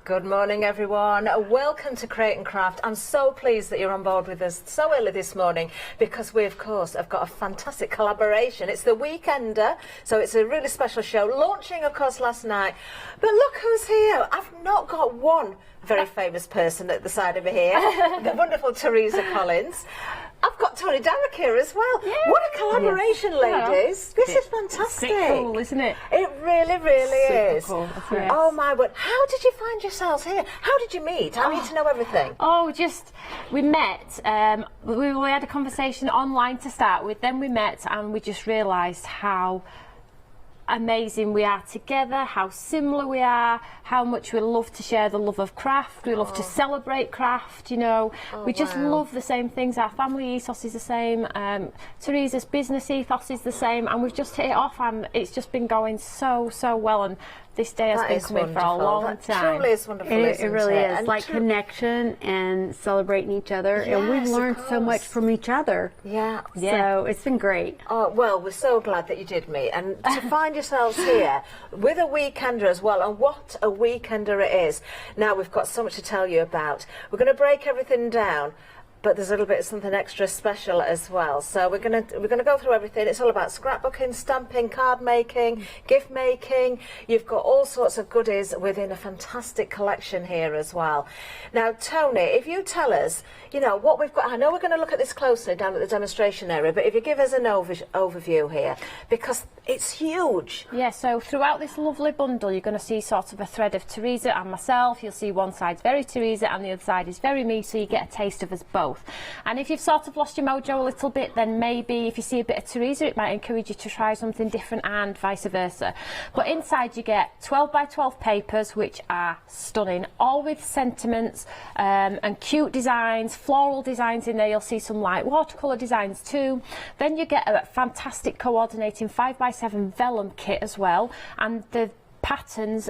Good morning, everyone. Welcome to Create and Craft. I'm so pleased that you're on board with us so early this morning because we, of course, have got a fantastic collaboration. It's the Weekender, so it's a really special show, launching, of course, last night. But look who's here. I've not got one very famous person at the side of me here, the wonderful Teresa Collins. I've got Toni here as well. Yay. What a collaboration, ladies. This is fantastic. It's cool, isn't it? It really, really Super is. Cool. Yes. Oh my word. How did you find yourselves here? How did you meet? I need to know everything. Oh, we met. We had a conversation online to start with, then we met and we just realised how amazing we are together, how similar we are, how much we love to share the love of craft, we love to celebrate craft, you know. We just love the same things. Our family ethos is the same, Teresa's business ethos is the same, and we've just hit it off and it's just been going so well, and this day has been coming for a long time. Truly is wonderful, it really is. And like connection and celebrating each other, and we've learned so much from each other. Yeah. So it's been great. Oh, well, we're so glad that you did meet, and to find yourselves here with a Weekender as well, and what a Weekender it is. Now, we've got so much to tell you about. We're going to break everything down, but there's a little bit of something extra special as well. So we're gonna go through everything. It's all about scrapbooking, stamping, card making, gift making. You've got all sorts of goodies within a fantastic collection here as well. Now, Toni, if you tell us, you know, what we've got. I know we're going to look at this closely down at the demonstration area, but if you give us an overview here, because it's huge. Yeah, so throughout this lovely bundle, you're going to see sort of a thread of Teresa and myself. You'll see one side's very Teresa and the other side is very me, so you get a taste of us both. And if you've sort of lost your mojo a little bit, then maybe if you see a bit of Teresa, it might encourage you to try something different, and vice versa. But inside you get 12 by 12 papers, which are stunning, all with sentiments and cute designs, floral designs in there. You'll see some light watercolour designs too. Then you get a fantastic coordinating 5 by 7 vellum kit as well, and the patterns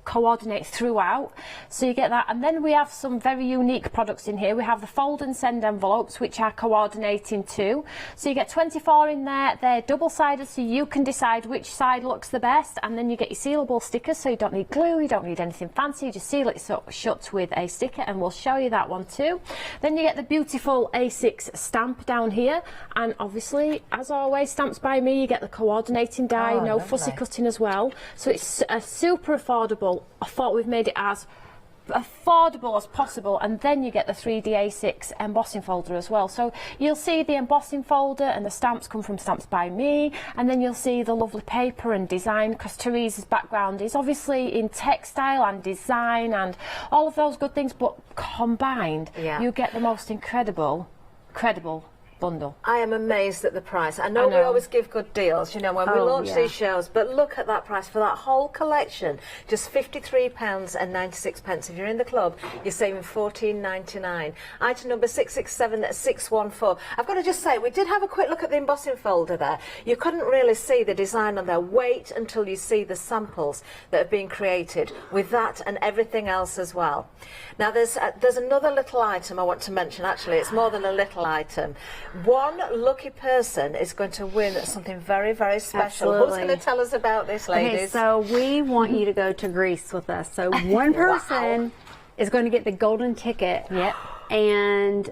coordinate throughout, so you get that. And then we have some very unique products in here. We have the fold and send envelopes, which are coordinating too, so you get 24 in there. They're double-sided, so you can decide which side looks the best, and then you get your sealable stickers, so you don't need glue, you don't need anything fancy, you just seal it shut with a sticker, and we'll show you that one too. Then you get the beautiful A6 stamp down here, and obviously, as always, stamps by me. You get the coordinating die, no fussy cutting as well, so it's a super affordable. I thought we've made it as affordable as possible, and then you get the 3D A6 embossing folder as well. So you'll see the embossing folder and the stamps come from Stamps by Me, and then you'll see the lovely paper and design, because Teresa's background is obviously in textile and design and all of those good things, but combined you get the most incredible bundle. I am amazed at the price. I know we always give good deals, you know, when we launch these shows, but look at that price for that whole collection. Just £53.96. If you're in the club, you're saving £14.99. Item number 667614. I've got to just say, we did have a quick look at the embossing folder there. You couldn't really see the design on there. Wait until you see the samples that have been created with that and everything else as well. Now, there's another little item I want to mention. Actually, it's more than a little item. One lucky person is going to win something very, very special. Absolutely. Who's going to tell us about this, ladies? Okay, so we want you to go to Greece with us. So one person is going to get the golden ticket. Yep. And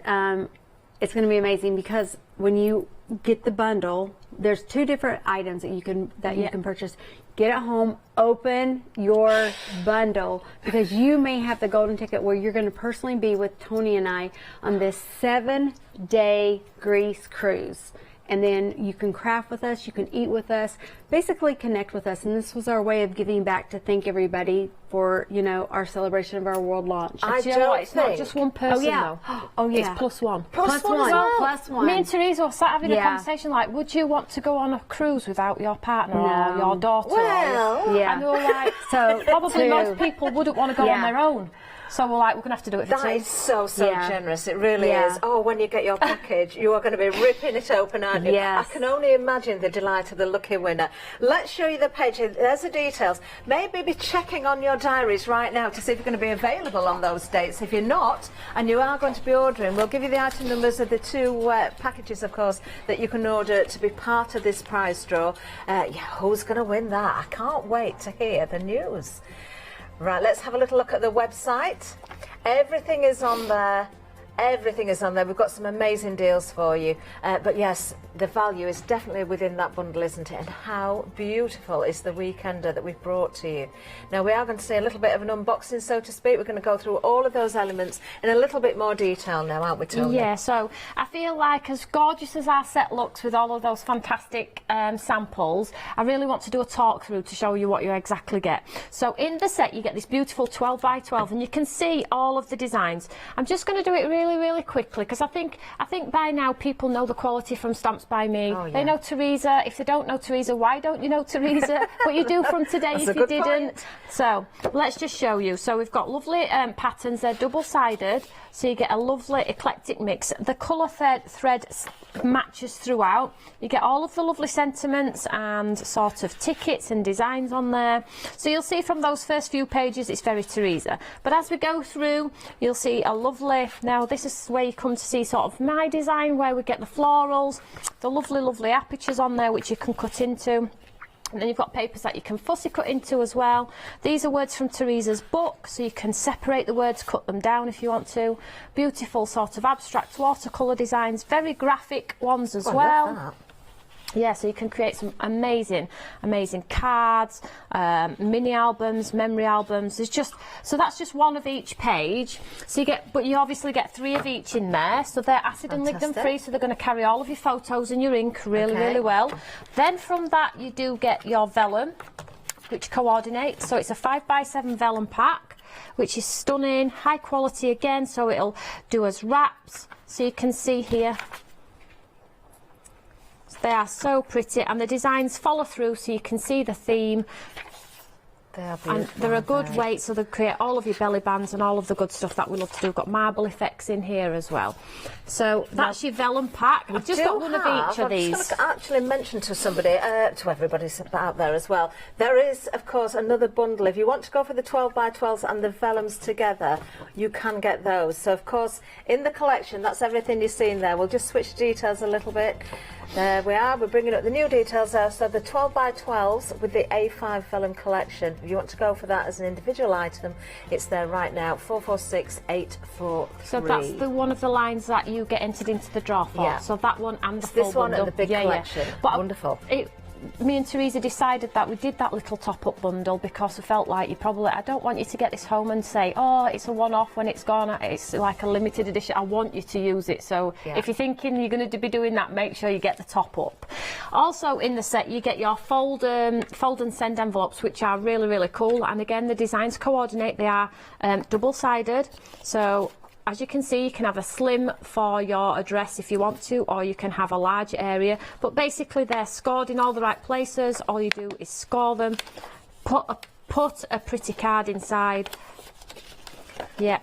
it's going to be amazing, because when you get the bundle, there's 2 different items that you can purchase. Get it home, open your bundle, because you may have the golden ticket where you're going to personally be with Toni and I on this 7-day Greece cruise. And then you can craft with us, you can eat with us, basically connect with us. And this was our way of giving back to thank everybody for, you know, our celebration of our world launch. It's not just one person though. It's plus one. Plus one. Plus one. Me and Teresa were sat having a conversation like, would you want to go on a cruise without your partner or your daughter? And they were like, so probably most people wouldn't want to go on their own. So we're like, we're going to have to do it for two. That is so generous. It really is. Oh, when you get your package, you are going to be ripping it open, aren't you? Yes. I can only imagine the delight of the lucky winner. Let's show you the page. There's the details. Maybe be checking on your diaries right now to see if you're going to be available on those dates. If you're not, and you are going to be ordering, we'll give you the item numbers of the 2 packages, of course, that you can order to be part of this prize draw. Who's going to win that? I can't wait to hear the news. Right, let's have a little look at the website. Everything is on there. Everything is on there. We've got some amazing deals for you. But yes, the value is definitely within that bundle, isn't it? And how beautiful is the weekender that we've brought to you. Now, we are going to see a little bit of an unboxing, so to speak. We're going to go through all of those elements in a little bit more detail now, aren't we, Toni? Yeah, so I feel like as gorgeous as our set looks with all of those fantastic samples, I really want to do a talk through to show you what you exactly get. So in the set, you get this beautiful 12 by 12, and you can see all of the designs. I'm just going to do it really quickly, because I think by now people know the quality from Stamps by Me. Oh, yeah. They know Teresa. If they don't know Teresa, why don't you know Teresa? But you do from today if you didn't. Point. So let's just show you. So we've got lovely patterns. They're double-sided, so you get a lovely eclectic mix. The colour thread matches throughout. You get all of the lovely sentiments and sort of tickets and designs on there. So you'll see from those first few pages it's very Teresa. But as we go through, you'll see a lovely, now this is where you come to see sort of my design, where we get the florals, the lovely apertures on there which you can cut into. And then you've got papers that you can fussy cut into as well. These are words from Teresa's book, so you can separate the words, cut them down if you want to. Beautiful sort of abstract watercolour designs, very graphic ones as well. I love that. Yeah, so you can create some amazing cards, mini albums, memory albums. There's just, so that's just one of each page. So you get, but you obviously get 3 of each in there. So they're acid and lignin free, so they're going to carry all of your photos and your ink really well. Then from that you do get your vellum, which coordinates. So it's a 5 by 7 vellum pack, which is stunning, high quality again. So it'll do as wraps. So you can see here. They are so pretty, and the designs follow through, so you can see the theme. They are beautiful, and they're a good weight, so they create all of your belly bands and all of the good stuff that we love to do. We've got marble effects in here as well. So that's your vellum pack. I've just got one of each of these. I'm just going to actually mention to somebody, to everybody out there as well, there is, of course, another bundle. If you want to go for the 12 by 12s and the vellums together, you can get those. So, of course, in the collection, that's everything you're seeing there. We'll just switch details a little bit. There we are, we're bringing up the new details there. So the 12 by 12s with the A5 vellum collection. If you want to go for that as an individual item, it's there right now, 446843. So that's the one of the lines that you get entered into the draw for. Yeah. So that one and the full this one bundle. and the big collection. Yeah. But wonderful. Me and Teresa decided that we did that little top-up bundle because we felt like I don't want you to get this home and say, oh, it's a one-off when it's gone, it's like a limited edition. I want you to use it. So if you're thinking you're going to be doing that, make sure you get the top-up. Also in the set, you get your fold and send envelopes, which are really cool. And again, the designs coordinate. They are double-sided. So as you can see, you can have a slim for your address if you want to, or you can have a large area. But basically, they're scored in all the right places. All you do is score them, put a pretty card inside. Yeah.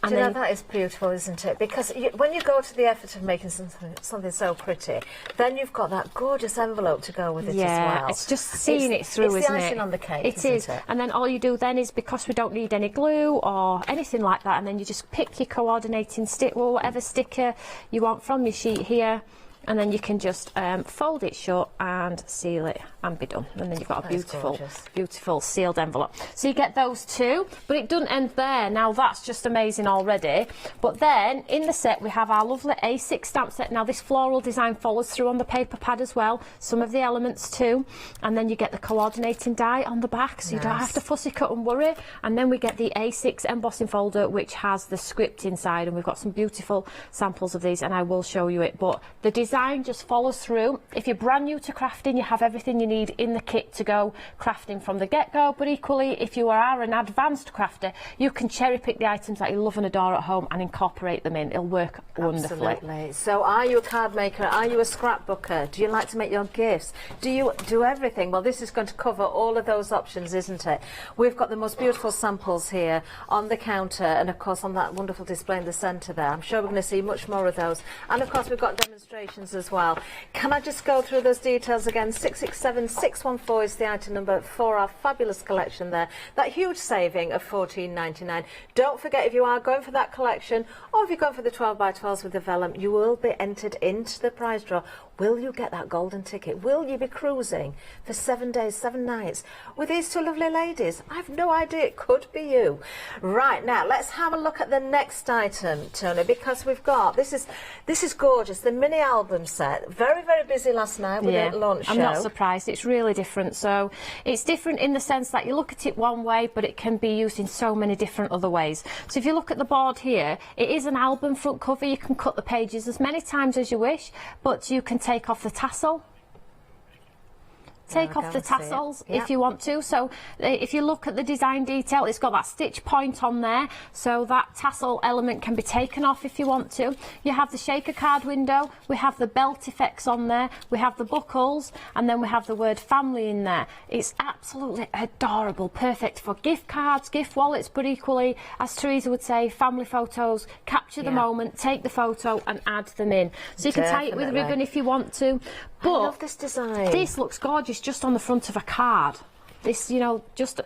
Do you know, that is beautiful, isn't it? Because when you go to the effort of making something so pretty, then you've got that gorgeous envelope to go with it as well. Yeah, it's just seeing it through, isn't it? It's the icing on the cake, isn't it? And then all you do then is, because we don't need any glue or anything like that, and then you just pick your coordinating stick, or whatever sticker you want from your sheet here, and then you can just fold it shut and seal it and be done. And then you've got a beautiful sealed envelope. So you get those two, but it doesn't end there. Now that's just amazing already. But then in the set we have our lovely A6 stamp set. Now this floral design follows through on the paper pad as well, some of the elements too. And then you get the coordinating die on the back, so you don't have to fussy cut and worry. And then we get the A6 embossing folder, which has the script inside, and we've got some beautiful samples of these, and I will show you it. But the design just follows through. If you're brand new to crafting, you have everything you need in the kit to go crafting from the get-go, but equally if you are an advanced crafter, you can cherry pick the items that you love and adore at home and incorporate them in. It'll work wonderfully. Absolutely. So are you a card maker? Are you a scrapbooker? Do you like to make your gifts? Do you do everything? Well, this is going to cover all of those options, isn't it? We've got the most beautiful samples here on the counter, and of course on that wonderful display in the centre there. I'm sure we're going to see much more of those, and of course we've got demonstrations as well. Can I just go through those details again? 667614 is the item number for our fabulous collection there. That huge saving of $14.99. Don't forget, if you are going for that collection, or if you're going for the 12 by 12s with the vellum, you will be entered into the prize draw Will you get that golden ticket? Will you be cruising for 7 days, 7 nights with these two lovely ladies? I've no idea. It could be you. Right, now let's have a look at the next item, Toni, because we've got, this is gorgeous, the mini album set. Very, very busy last night with the launch show. I'm not surprised. It's really different. So it's different in the sense that you look at it one way, but it can be used in so many different other ways. So if you look at the board here, it is an album front cover. You can cut the pages as many times as you wish, but you can take off the tassel. Take off the tassels if you want to. So if you look at the design detail, it's got that stitch point on there, so that tassel element can be taken off if you want to. You have the shaker card window, we have the belt effects on there, we have the buckles, and then we have the word family in there. It's absolutely adorable, perfect for gift cards, gift wallets, but equally, as Teresa would say, family photos. Capture the moment, take the photo and add them in. So you can tie it with ribbon if you want to. But I love this design. This looks gorgeous just on the front of a card. This, you know, just...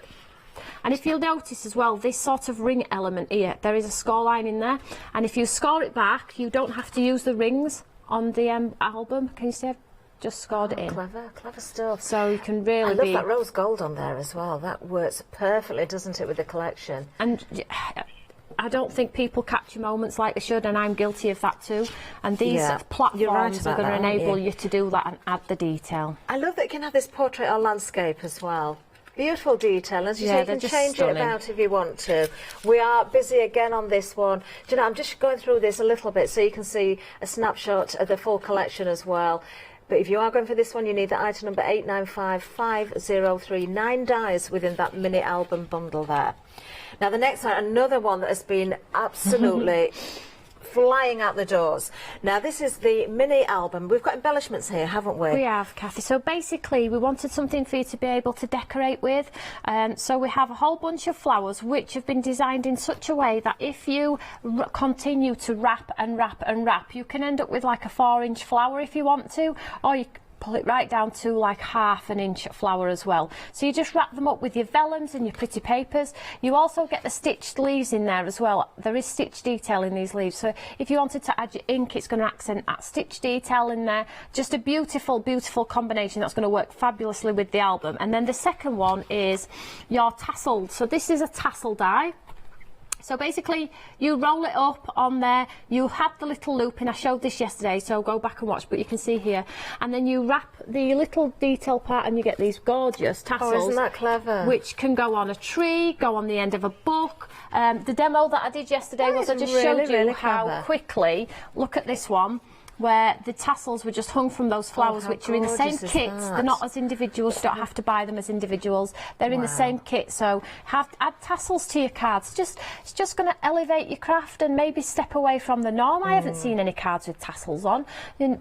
And if you'll notice as well, this sort of ring element here, there is a score line in there. And if you score it back, you don't have to use the rings on the album. Can you see I've just scored it in? Clever, clever stuff. So you can really I love that rose gold on there as well. That works perfectly, doesn't it, with the collection? And I don't think people capture moments like they should, and I'm guilty of that too. And these platforms are going to enable you to do that and add the detail. I love that you can have this portrait or landscape as well. Beautiful detail. As you say, you can change it about if you want to. We are busy again on this one. Do you know, I'm just going through this a little bit so you can see a snapshot of the full collection as well. But if you are going for this one, you need the item number 895503, 9 dies within that mini album bundle there. Now the next one, another one that has been absolutely flying out the doors. Now this is the mini album. We've got embellishments here, haven't we? We have, Kathy. So basically we wanted something for you to be able to decorate with. So we have a whole bunch of flowers which have been designed in such a way that if you continue to wrap and wrap and wrap, you can end up with like a 4-inch flower if you want to, or you pull it right down to like ½ an inch flower as well. So you just wrap them up with your vellums and your pretty papers. You also get the stitched leaves in there as well. There is stitch detail in these leaves, so if you wanted to add your ink, it's going to accent that stitch detail in there. Just a beautiful, beautiful combination that's going to work fabulously with the album. And then the second one is your tassels. So this is a tassel die. So basically, you roll it up on there, you have the little loop, and I showed this yesterday, so go back and watch, but you can see here. And then you wrap the little detail part and you get these gorgeous tassels. Oh, isn't that clever? Which can go on a tree, go on the end of a book. The demo that I did yesterday was I just showed you how quickly, look at this one, where the tassels were just hung from those flowers, which are in the same kit. They're not as individuals, you don't have to buy them as individuals. They're in the same kit, so add tassels to your cards. It's just going to elevate your craft and maybe step away from the norm. I haven't seen any cards with tassels on,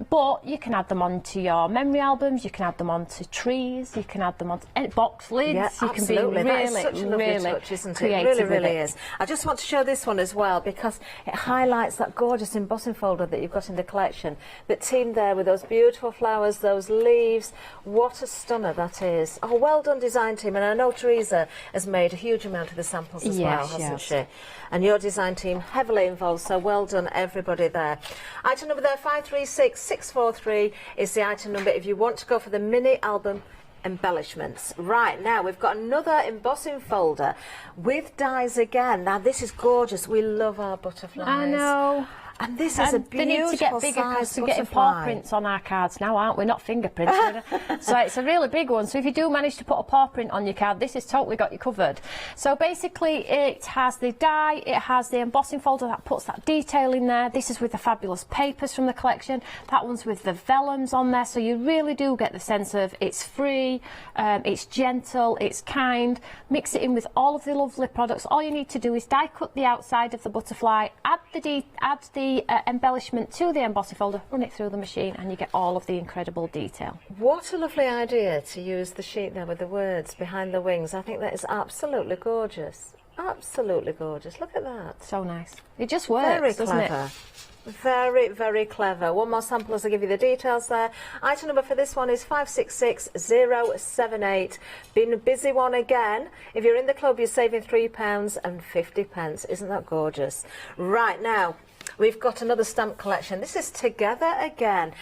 but you can add them onto your memory albums, you can add them onto trees, you can add them onto box lids. Yeah, you absolutely. Can be really, that is such a lovely really touch, isn't it? It really, really is. I just want to show this one as well because it highlights that gorgeous embossing folder that you've got in the collection. That team there with those beautiful flowers, those leaves. What a stunner that is. Oh, well done design team. And I know Teresa has made a huge amount of the samples as well, hasn't she? And your design team heavily involved, so well done everybody there. Item number there, 536643 is the item number if you want to go for the mini album embellishments. Right, now we've got another embossing folder with dies again. Now this is gorgeous. We love our butterflies. I know. And this is a beautiful they need to get bigger because we're getting paw prints on our cards now, aren't we? Not fingerprints. So it's a really big one. So if you do manage to put a paw print on your card, this has totally got you covered. So basically it has the die, it has the embossing folder that puts that detail in there. This is with the fabulous papers from the collection. That one's with the vellums on there. So you really do get the sense of it's free, it's gentle, it's kind. Mix it in with all of the lovely products. All you need to do is die cut the outside of the butterfly, add the embellishment to the embossing folder, run it through the machine, and you get all of the incredible detail. What a lovely idea to use the sheet there with the words behind the wings. I think that is absolutely gorgeous. Absolutely gorgeous. Look at that. So nice. It just works, doesn't it? Very, very clever. One more sample as I give you the details there. Item number for this one is 566078. Been a busy one again. If you're in the club, you're saving £3.50. Isn't that gorgeous? Right, now, we've got another stamp collection. This is Together Again.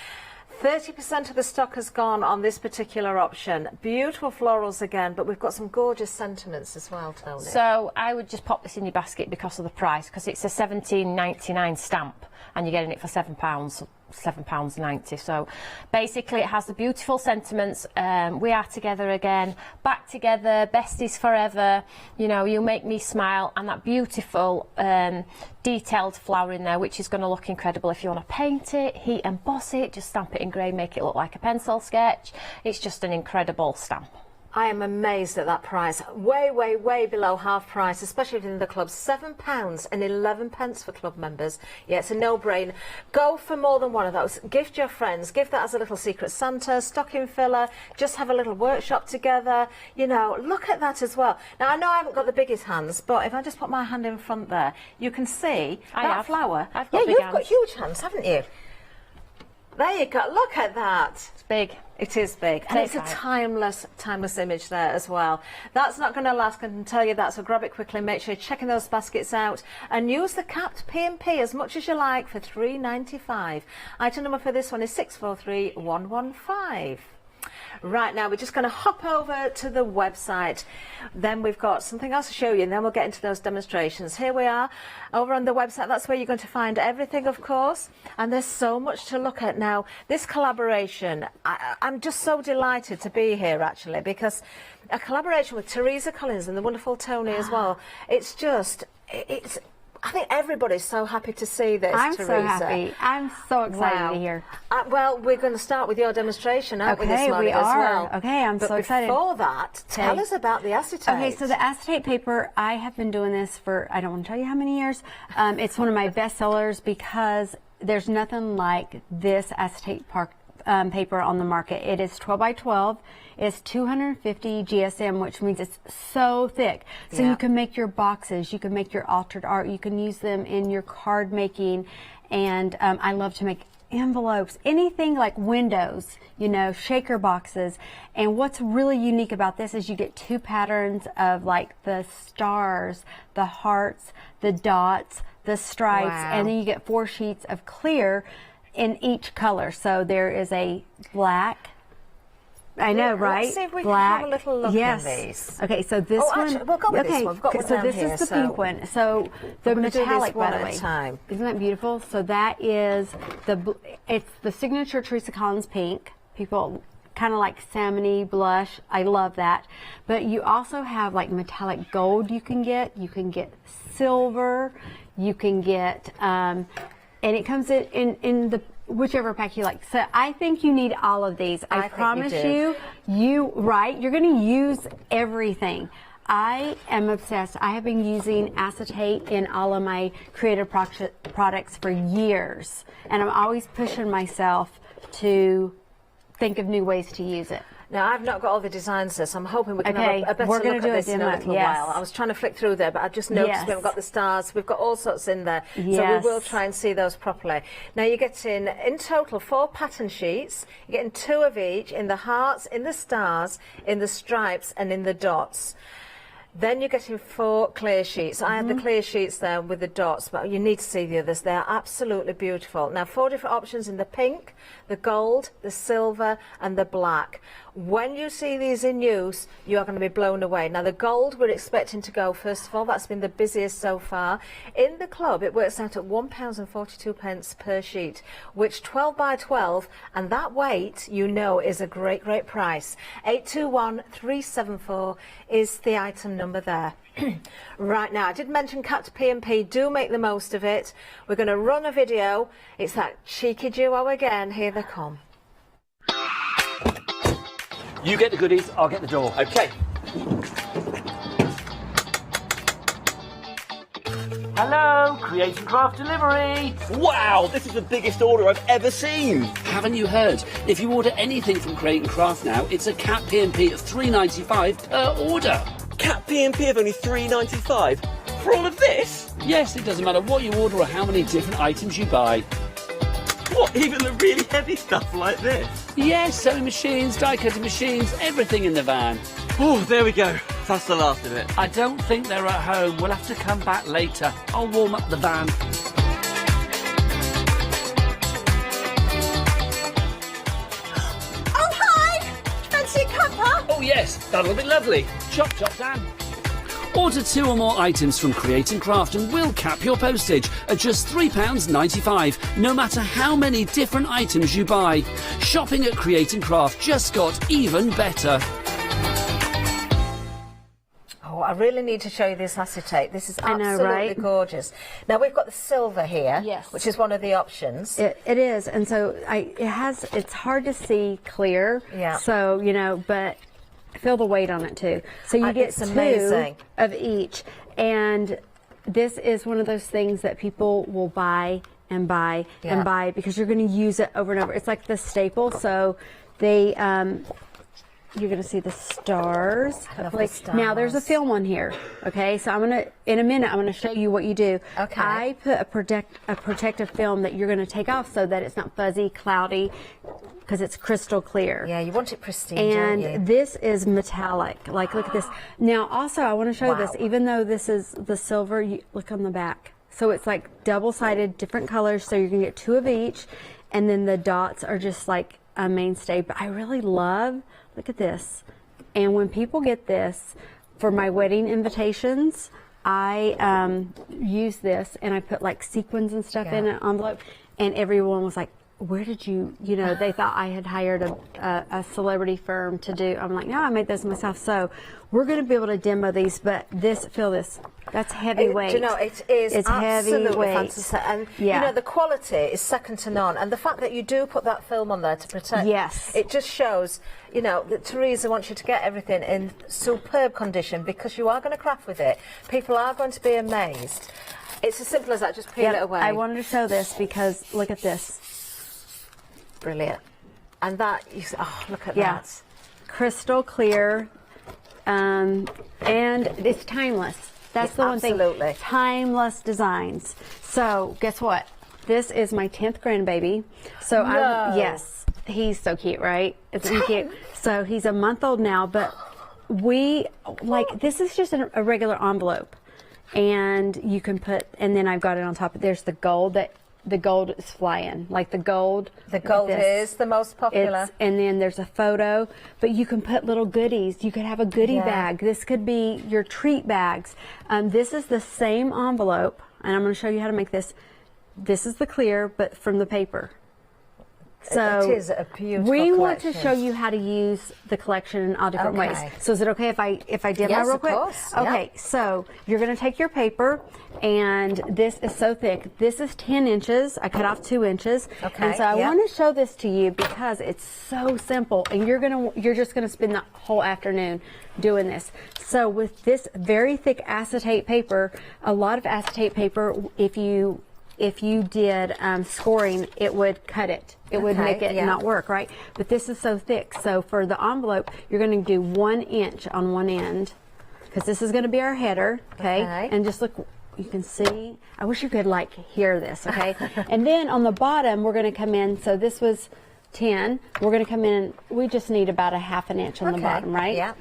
30% of the stock has gone on this particular option. Beautiful florals again, but we've got some gorgeous sentiments as well, Toni. So I would just pop this in your basket because of the price, because it's a £17.99 stamp and you're getting it for £7, £7.90. So basically it has the beautiful sentiments, we are together again, back together, besties forever, you know, you make me smile, and that beautiful detailed flower in there, which is going to look incredible if you want to paint it, heat emboss it, just stamp it in grey, make it look like a pencil sketch. It's just an incredible stamp. I am amazed at that price. Way, way, way below half price, especially in the club. £7.11 for club members. Yeah, it's a no-brainer. Go for more than one of those. Gift your friends. Give that as a little secret Santa, stocking filler. Just have a little workshop together. You know, look at that as well. Now, I know I haven't got the biggest hands, but if I just put my hand in front there, you can see that flower. I've got you've got huge hands, haven't you? There you go. Look at that. It's big. It is big, and it's a timeless image there as well. That's not going to last, I can tell you that, so grab it quickly. Make sure you're checking those baskets out and use the capped P&P as much as you like for £3.95. Item number for this one is 643115. Right, now we're just going to hop over to the website. Then we've got something else to show you, and then we'll get into those demonstrations. Here we are over on the website. That's where you're going to find everything, of course, and there's so much to look at. Now, this collaboration, I'm just so delighted to be here, actually, because a collaboration with TERESA Collins and the wonderful Toni as well. It's just, I think everybody's so happy to see this, I'm TERESA. so happy. I'm so excited to hear. Well, we're going to start with your demonstration, aren't we, this morning we are. as well? Okay, I'm so excited. But before that, tell us about the acetate. Okay, so the acetate paper, I have been doing this for, I don't want to tell you how many years. It's one of my best sellers because there's nothing like this acetate paper on the market. It is 12 by 12. It's 250 GSM, which means it's so thick. So you can make your boxes, you can make your altered art, you can use them in your card making, and I love to make envelopes, anything like windows, you know, shaker boxes. And what's really unique about this is you get two patterns of like the stars, the hearts, the dots, the stripes, and then you get 4 sheets of clear in each color. So there is a black, I know, right? Let's see if we black. can have a little look at these. Okay, so this one. Actually, we'll go with this one. We've got one so down this here, is the pink one. So the metallic, by the way. Time. Isn't that beautiful? So that is it's the signature TERESA Collins pink. People kind of like salmony blush. I love that. But you also have like metallic gold you can get. You can get silver. You can get, and it comes in the whichever pack you like. So I think you need all of these. I promise you're going to use everything. I am obsessed. I have been using acetate in all of my creative products for years, and I'm always pushing myself to think of new ways to use it. Now, I've not got all the designs there, so I'm hoping we can have a better look at this in a little while. I was trying to flick through there, but I just noticed we haven't got the stars. We've got all sorts in there, so we will try and see those properly. Now, you're getting, in total, 4 pattern sheets. You're getting 2 of each, in the hearts, in the stars, in the stripes, and in the dots. Then you're getting 4 clear sheets. I had the clear sheets there with the dots, but you need to see the others. They're absolutely beautiful. Now, 4 different options in the pink, the gold, the silver, and the black. When you see these in use, you are going to be blown away. Now, the gold we're expecting to go, first of all, that's been the busiest so far. In the club, it works out at £1.42 per sheet, which 12 by 12, and that weight, you know, is a great, great price. 821374 is the item number there. Right, now, I did mention capped P&P. Do make the most of it. We're going to run a video. It's that cheeky duo again. Here they come. You get the goodies, I'll get the door. Okay. Hello, Create and Craft Delivery. Wow, this is the biggest order I've ever seen. Haven't you heard? If you order anything from Create and Craft now, it's a cap P&P of $3.95 per order. Cap P&P of only $3.95 for all of this? Yes, it doesn't matter what you order or how many different items you buy. What, even the really heavy stuff like this? Yes, sewing machines, die-cutting machines, everything in the van. Oh, there we go. That's the last of it. I don't think they're at home. We'll have to come back later. I'll warm up the van. Yes, that'll be lovely. Chop, chop, Dan. Order 2 or more items from Create and Craft and we'll cap your postage at just £3.95, no matter how many different items you buy. Shopping at Create and Craft just got even better. Oh, I really need to show you this acetate. This is I know, absolutely right? gorgeous. Now we've got the silver here, Yes. which is one of the options. It is, and so it's hard to see clear. Yeah. So, you know, but feel the weight on it too. So you get it's 2 amazing. of each, and this is one of those things that people will buy and buy and buy because you're going to use it over and over. It's like the staple. So they you're going to see the stars. I love the stars. Now there's a film on here. Okay, so in a minute I'm going to show you what you do. Okay. I put a protective film that you're going to take off so that it's not fuzzy, cloudy, because it's crystal clear. Yeah, you want it pristine, don't you? And this is metallic. Like, look at this. Now, also, I want to show this. Even though this is the silver, look on the back. So it's like double-sided, different colors. So you can get 2 of each, and then the dots are just like a mainstay. But I really love. Look at this. And when people get this for my wedding invitations, I use this and I put like sequins and stuff in an envelope, and everyone was like, where did you know, they thought I had hired a celebrity firm to do. I'm like, no, I made those myself. So we're going to be able to demo these, but feel this. That's heavyweight. Do you know, it is it's absolutely heavyweight. fantastic. And, you know, the quality is second to none. And the fact that you do put that film on there to protect, it just shows, you know, that Teresa wants you to get everything in superb condition because you are going to craft with it. People are going to be amazed. It's as simple as that. Just peel it away. I wanted to show this because look at this. Brilliant. And that, look at that. Crystal clear, and it's timeless. That's the one thing. Absolutely. Timeless designs. So guess what? This is my 10th grandbaby. So yes, he's so cute, right? It's cute. So he's a month old now, but this is just a regular envelope, and you can put, and then I've got it on top. There's the gold the gold is flying, like the gold. The gold is the most popular. And then there's a photo, but you can put little goodies. You could have a goodie bag. This could be your treat bags. This is the same envelope, and I'm going to show you how to make this. This is the clear, but from the paper. So it is a beautiful we collection. want to show you how to use the collection in all different ways. So is it okay if I demo Yes, real of quick? course. Okay, so you're going to take your paper, and this is so thick. This is 10 inches. I cut off 2 inches. Okay. And so I want to show this to you because it's so simple, and you're just going to spend the whole afternoon doing this. So with this very thick acetate paper, a lot of acetate paper, if you did scoring, it would cut it. It would make it not work, right? But this is so thick. So for the envelope, you're going to do 1 inch on one end, because this is going to be our header, okay? And just look, you can see. I wish you could like hear this, okay? And then on the bottom, we're going to come in. So this was 10. We're going to come in. We just need about a ½ an inch on the bottom, right? Yeah.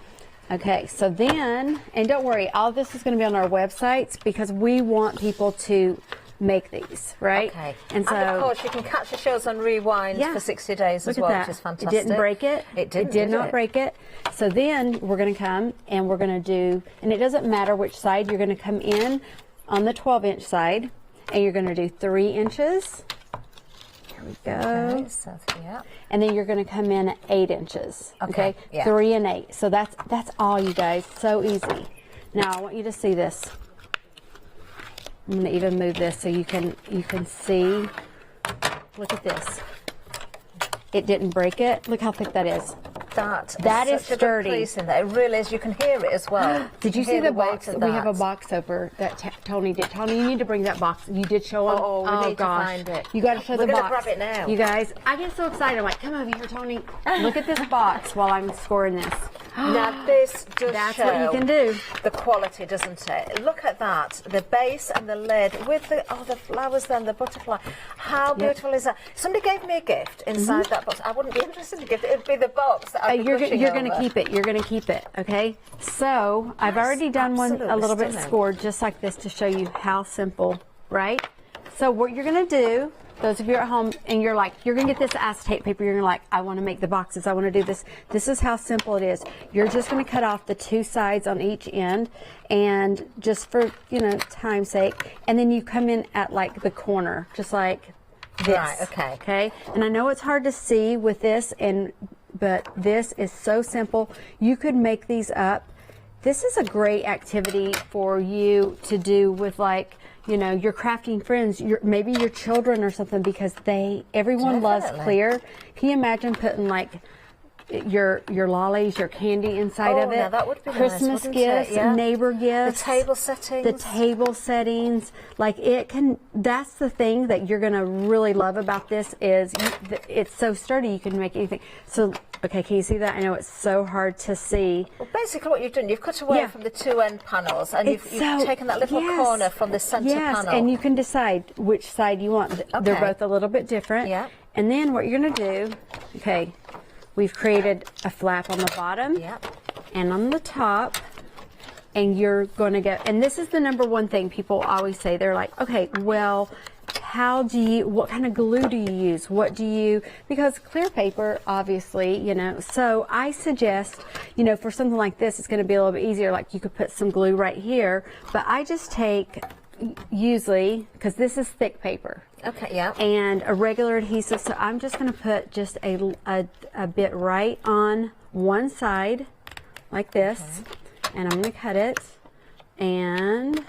Okay, so then, and don't worry, all this is going to be on our websites because we want people to make these, right? Okay. And so, of course, you can catch the shows on Rewind for 60 days as well, which is fantastic. It didn't break it. It didn't. It did not break it. So then we're going to come and we're going to do, and it doesn't matter which side, you're going to come in on the 12-inch side, and you're going to do 3 inches. Here we go. Okay, so, and then you're going to come in at 8 inches. Okay. 3 and 8. So that's all, you guys. So easy. Now I want you to see this. I'm going to even move this so you can see. Look at this. It didn't break it. Look how thick that is. That is sturdy. In there. It really is. You can hear it as well. Did you see the box? We have a box opener that Toni did. Toni, you need to bring that box. You did show them. Oh, we need to find it. You got to show the box. We're going to grab it now. You guys, I get so excited. I'm like, come over here, Toni. Look at this box while I'm scoring this. Now this does That's show what you can do. The quality, doesn't it? Look at that. The base and the lid with the flowers then, the butterfly. How beautiful is that? Somebody gave me a gift inside that box. I wouldn't be interested in a gift. It would be the box that I'd be You're going to keep it. You're going to keep it, okay? So I've already done one a little bit scored just like this to show you how simple, right? So what you're going to do those of you at home, and you're like, you're gonna get this acetate paper, you're like, I wanna make the boxes, I wanna do this. This is how simple it is. You're just gonna cut off the 2 sides on each end, and just for, you know, time's sake, and then you come in at like the corner, just like this. Right, okay. Okay, and I know it's hard to see with this, but this is so simple. You could make these up. This is a great activity for you to do with, like, you know, your crafting friends, maybe your children or something, because everyone loves clear. Can you imagine putting like your lollies, your candy inside of it? Now that would be Christmas nice, gifts, it? Yeah. neighbor gifts, the table settings. the table settings. Like, it can. That's the thing that you're gonna really love about this is it's so sturdy. You can make anything. So. Okay, can you see that? I know it's so hard to see. Well, basically what you've done, you've cut away from the 2 end panels, and you've taken that little corner from the centre panel. And you can decide which side you want. They're both a little bit different. Yeah. And then what you're going to do, okay, we've created a flap on the bottom and on the top, and you're going to go, and this is the number one thing people always say. They're like, okay, well, what kind of glue do you use? Because clear paper, obviously, you know, so I suggest, you know, for something like this, it's going to be a little bit easier. Like, you could put some glue right here, but I just take, usually, because this is thick paper. Okay, yeah. And a regular adhesive, so I'm just going to put just a bit right on one side, like this, and I'm going to cut it, and...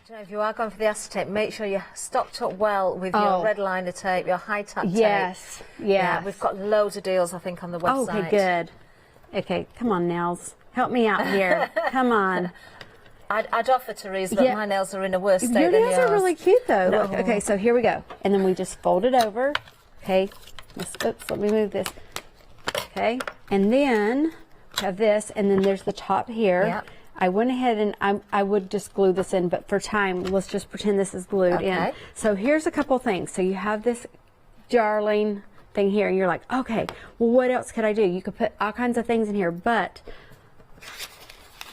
If you are going for the acetate, make sure you're stocked up well with your red liner tape, your high tack tape. Yes. Yeah, we've got loads of deals, I think, on the website. Okay, good. Okay, come on, nails. Help me out here. Come on. I'd offer, Teresa, but my nails are in a worse state Your than nails yours. are really cute, though. No. Look, okay, so here we go. And then we just fold it over. Okay. Oops, let me move this. Okay. And then we have this, and then there's the top here. Yep. I went ahead and I would just glue this in, but for time, let's just pretend this is glued in. So here's a couple things. So you have this darling thing here, and you're like, okay, well, what else could I do? You could put all kinds of things in here, but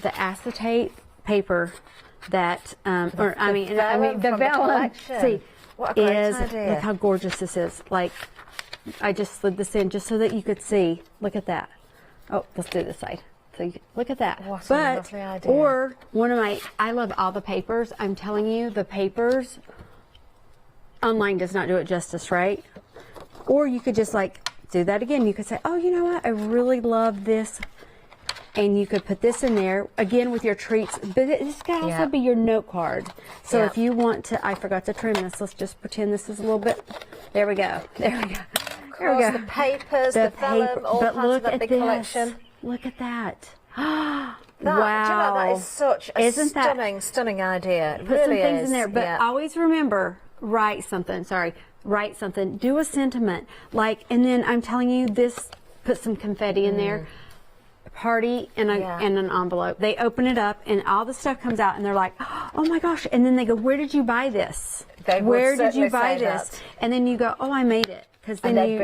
the acetate paper that, the vellum, see, what a great is, idea. look how gorgeous this is. Like, I just slid this in just so that you could see. Look at that. Oh, let's do this side. So look at that. What a lovely idea. Or I love all the papers. I'm telling you, the papers online does not do it justice, right? Or you could just like do that again. You could say, oh, you know what? I really love this. And you could put this in there again with your treats. But this could also be your note card. So if you want to, I forgot to trim this. Let's just pretend this is a little bit. There we go. There we go. There we go. The papers, the vellum, all parts of that big collection. Look at that. Wow. Do you know, that is such a stunning idea. It Put really some things is. in there, but always remember, write something, do a sentiment. Like, and then I'm telling you this, put some confetti in there. Party and an envelope. They open it up and all the stuff comes out and they're like, oh my gosh. And then they go, where did you buy this? Where did you buy this? And then you go, oh, I made it. Because then no, you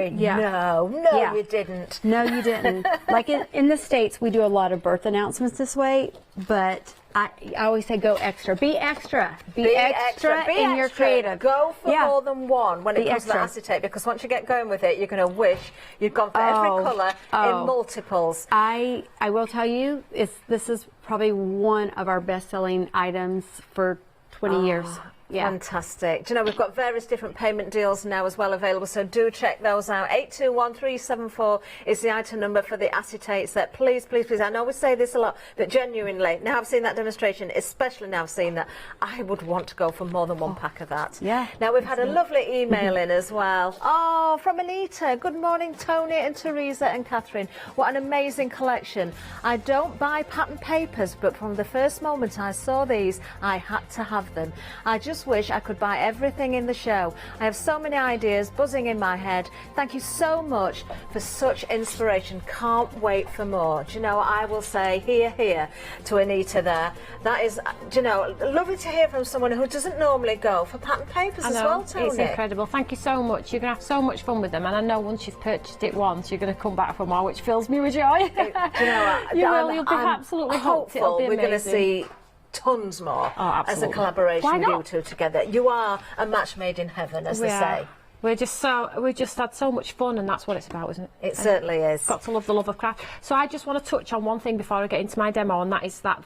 didn't. No, you didn't. Like in the States, we do a lot of birth announcements this way, but I always say go extra. Be extra. Be extra in your creative. Go for more than one when it comes to acetate, because once you get going with it, you're going to wish you'd gone for every colour in multiples. I will tell you, this is probably one of our best-selling items for 20 years. Fantastic. Do you know, we've got various different payment deals now as well available, so do check those out. 821374 is the item number for the acetates. That please, I know we say this a lot, but genuinely, now I've seen that demonstration, especially now I've seen that, I would want to go for more than one pack of that. Yeah. Now we've had a lovely email in as well. Oh, from Anita. Good morning, Toni and Teresa and Catherine. What an amazing collection. I don't buy pattern papers, but from the first moment I saw these, I had to have them. I just wish I could buy everything in the show. I have so many ideas buzzing in my head. Thank you so much for such inspiration. Can't wait for more. Do you know, I will say here to Anita there. That is, do you know, lovely to hear from someone who doesn't normally go for pattern papers as well, Toni. It's incredible. Thank you so much. You're going to have so much fun with them, and I know once you've purchased it once, you're going to come back for more, which fills me with joy. Do you know what? You'll be absolutely hopeful we're going to see tons more as a collaboration with you two together. You are a match made in heaven, as they say. We just had so much fun, and that's what it's about, isn't it? It certainly is. Got to love the love of craft. So I just want to touch on one thing before I get into my demo, and that is that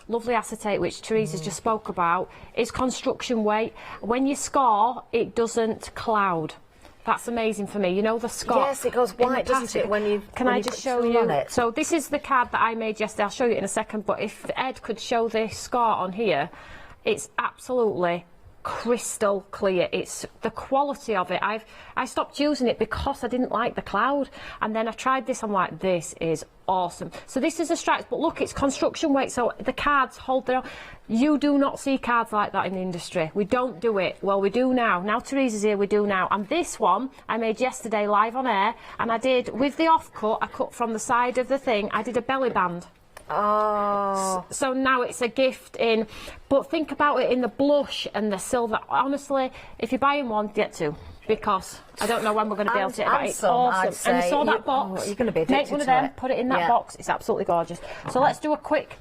lovely acetate which Teresa's just spoke about is construction weight. When you score, it doesn't cloud. That's amazing for me. You know the score. Yes, it goes white, doesn't it? When you can I just show you? So this is the card that I made yesterday. I'll show you in a second. But if Ed could show the score on here, it's absolutely crystal clear. It's the quality of it. I stopped using it because I didn't like the cloud, and then I tried this. I'm like, this is awesome. So this is a stripes, but look, it's construction weight, so the cards hold their own. You do not see cards like that in the industry. We don't do it. Well, we do now. Now Teresa's here, we do now. And this one I made yesterday live on air, and I did with the offcut. I cut from the side of the thing. I did a belly band. Oh. So now it's a gift in, but think about it in the blush and the silver. Honestly, if you're buying one, get two, because I don't know when we're going to be able to. It's awesome. And you saw that box. You're going to be make one of them, put it in that box. It's absolutely gorgeous. So let's do a quick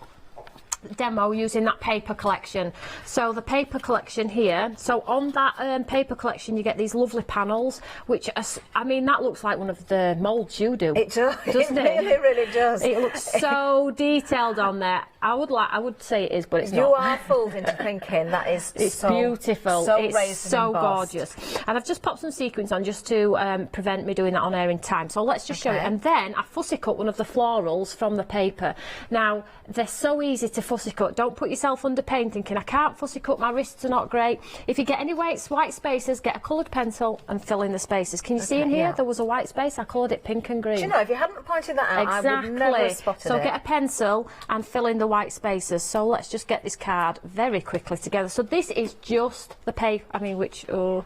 demo using that paper collection. So the paper collection here, so on that paper collection you get these lovely panels, which are, I mean, that looks like one of the moulds you do. It does, doesn't it? It really does. It looks so detailed on there. I would say it is, but it's not. You are fooled into thinking that is so beautiful. So it's so gorgeous. And I've just popped some sequins on just to prevent me doing that on air in time. So let's just show you. And then I fussy cut one of the florals from the paper. Now, they're so easy to fussy cut. Don't put yourself under pain thinking, I can't fussy cut, my wrists are not great. If you get any white spaces, get a coloured pencil and fill in the spaces. Can you see in here? There was a white space. I coloured it pink and green. Do you know, if you hadn't pointed that out, I would never have spotted it. So get a pencil and fill in the white spaces. So let's just get this card very quickly together. So this is just the paper, I mean, which, oh,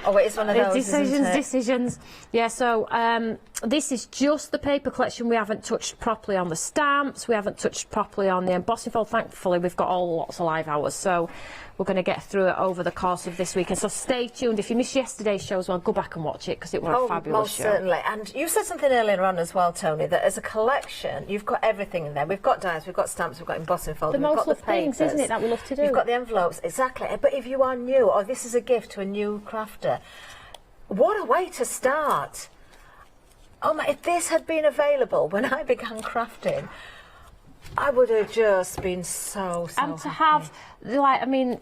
it is one of those, decisions. Yeah, so this is just the paper collection. We haven't touched properly on the stamps. We haven't touched properly on the embossing fold. Thankfully, we've got lots of live hours. So we're going to get through it over the course of this weekend. So stay tuned. If you missed yesterday's show as well, go back and watch it because it was a fabulous show. Certainly. And you said something earlier on as well, Toni, that as a collection, you've got everything in there. We've got dies, we've got stamps, we've got embossing fold, we've got the papers. Things, isn't it, that we love to do? You've got the envelopes, exactly. But if you are new, or this is a gift to a new crafter, what a way to start. Oh my, if this had been available when I began crafting, I would have just been so and to happy. Have, like, I mean,